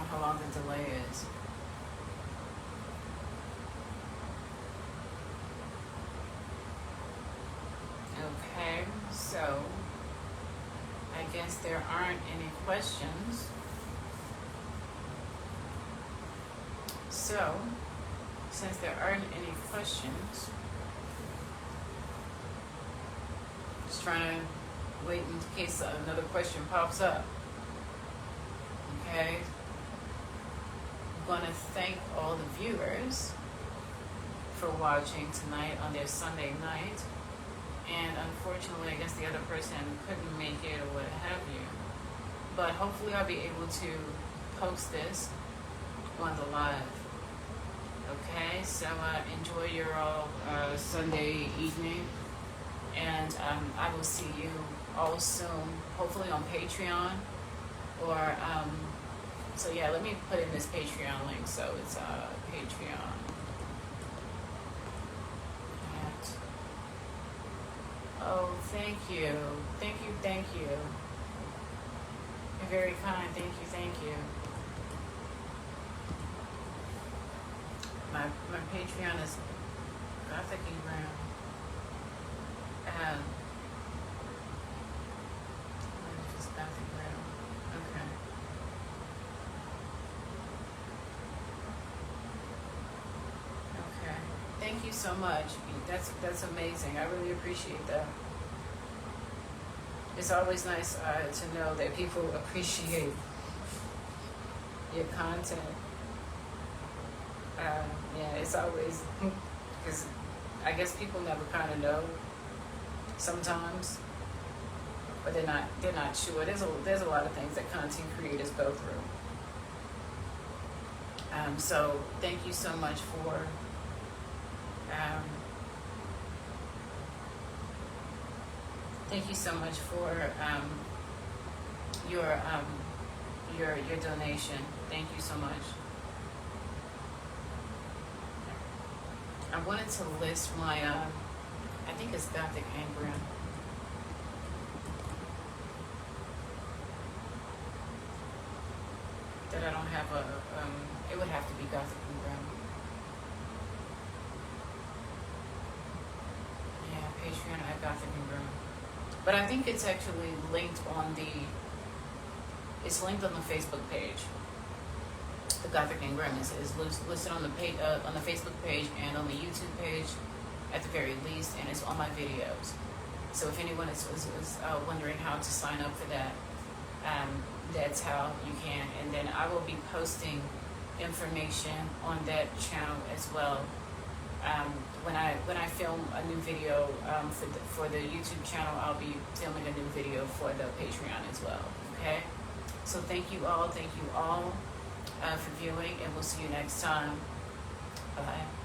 How long the delay is. Okay, so I guess there aren't any questions. So, since there aren't any questions, just trying to wait in case another question pops up. Okay. Want to thank all the viewers for watching tonight on their Sunday night, and unfortunately I guess the other person couldn't make it or what have you, but hopefully I'll be able to post this on the live. Okay, so enjoy your all Sunday evening, and I will see you all soon, hopefully on Patreon, or so yeah, let me put in this Patreon link. So it's Patreon. Oh, thank you. Thank you, thank you. You're very kind. Thank you, thank you. My Patreon is Gothic and Brown. Just Gothic Brown. Okay. Thank you so much. That's amazing. I really appreciate that. It's always nice to know that people appreciate your content. Yeah, it's always, because I guess people never kind of know sometimes, but they're not sure. There's a lot of things that content creators go through. So thank you so much for thank you so much for your donation. Thank you so much. I wanted to list my I think it's Gothic Angrim. That I don't have a it would have to be Gothic Angrim. Patreon at Gothic and Groom. But I think it's actually linked on the Facebook page. The Gothic and Grim is listed on the page, on the Facebook page and on the YouTube page at the very least, and it's on my videos. So if anyone is wondering how to sign up for that, that's how you can. And then I will be posting information on that channel as well. When I film a new video for the YouTube channel, I'll be filming a new video for the Patreon as well. Okay, so thank you all for viewing, and we'll see you next time. Bye.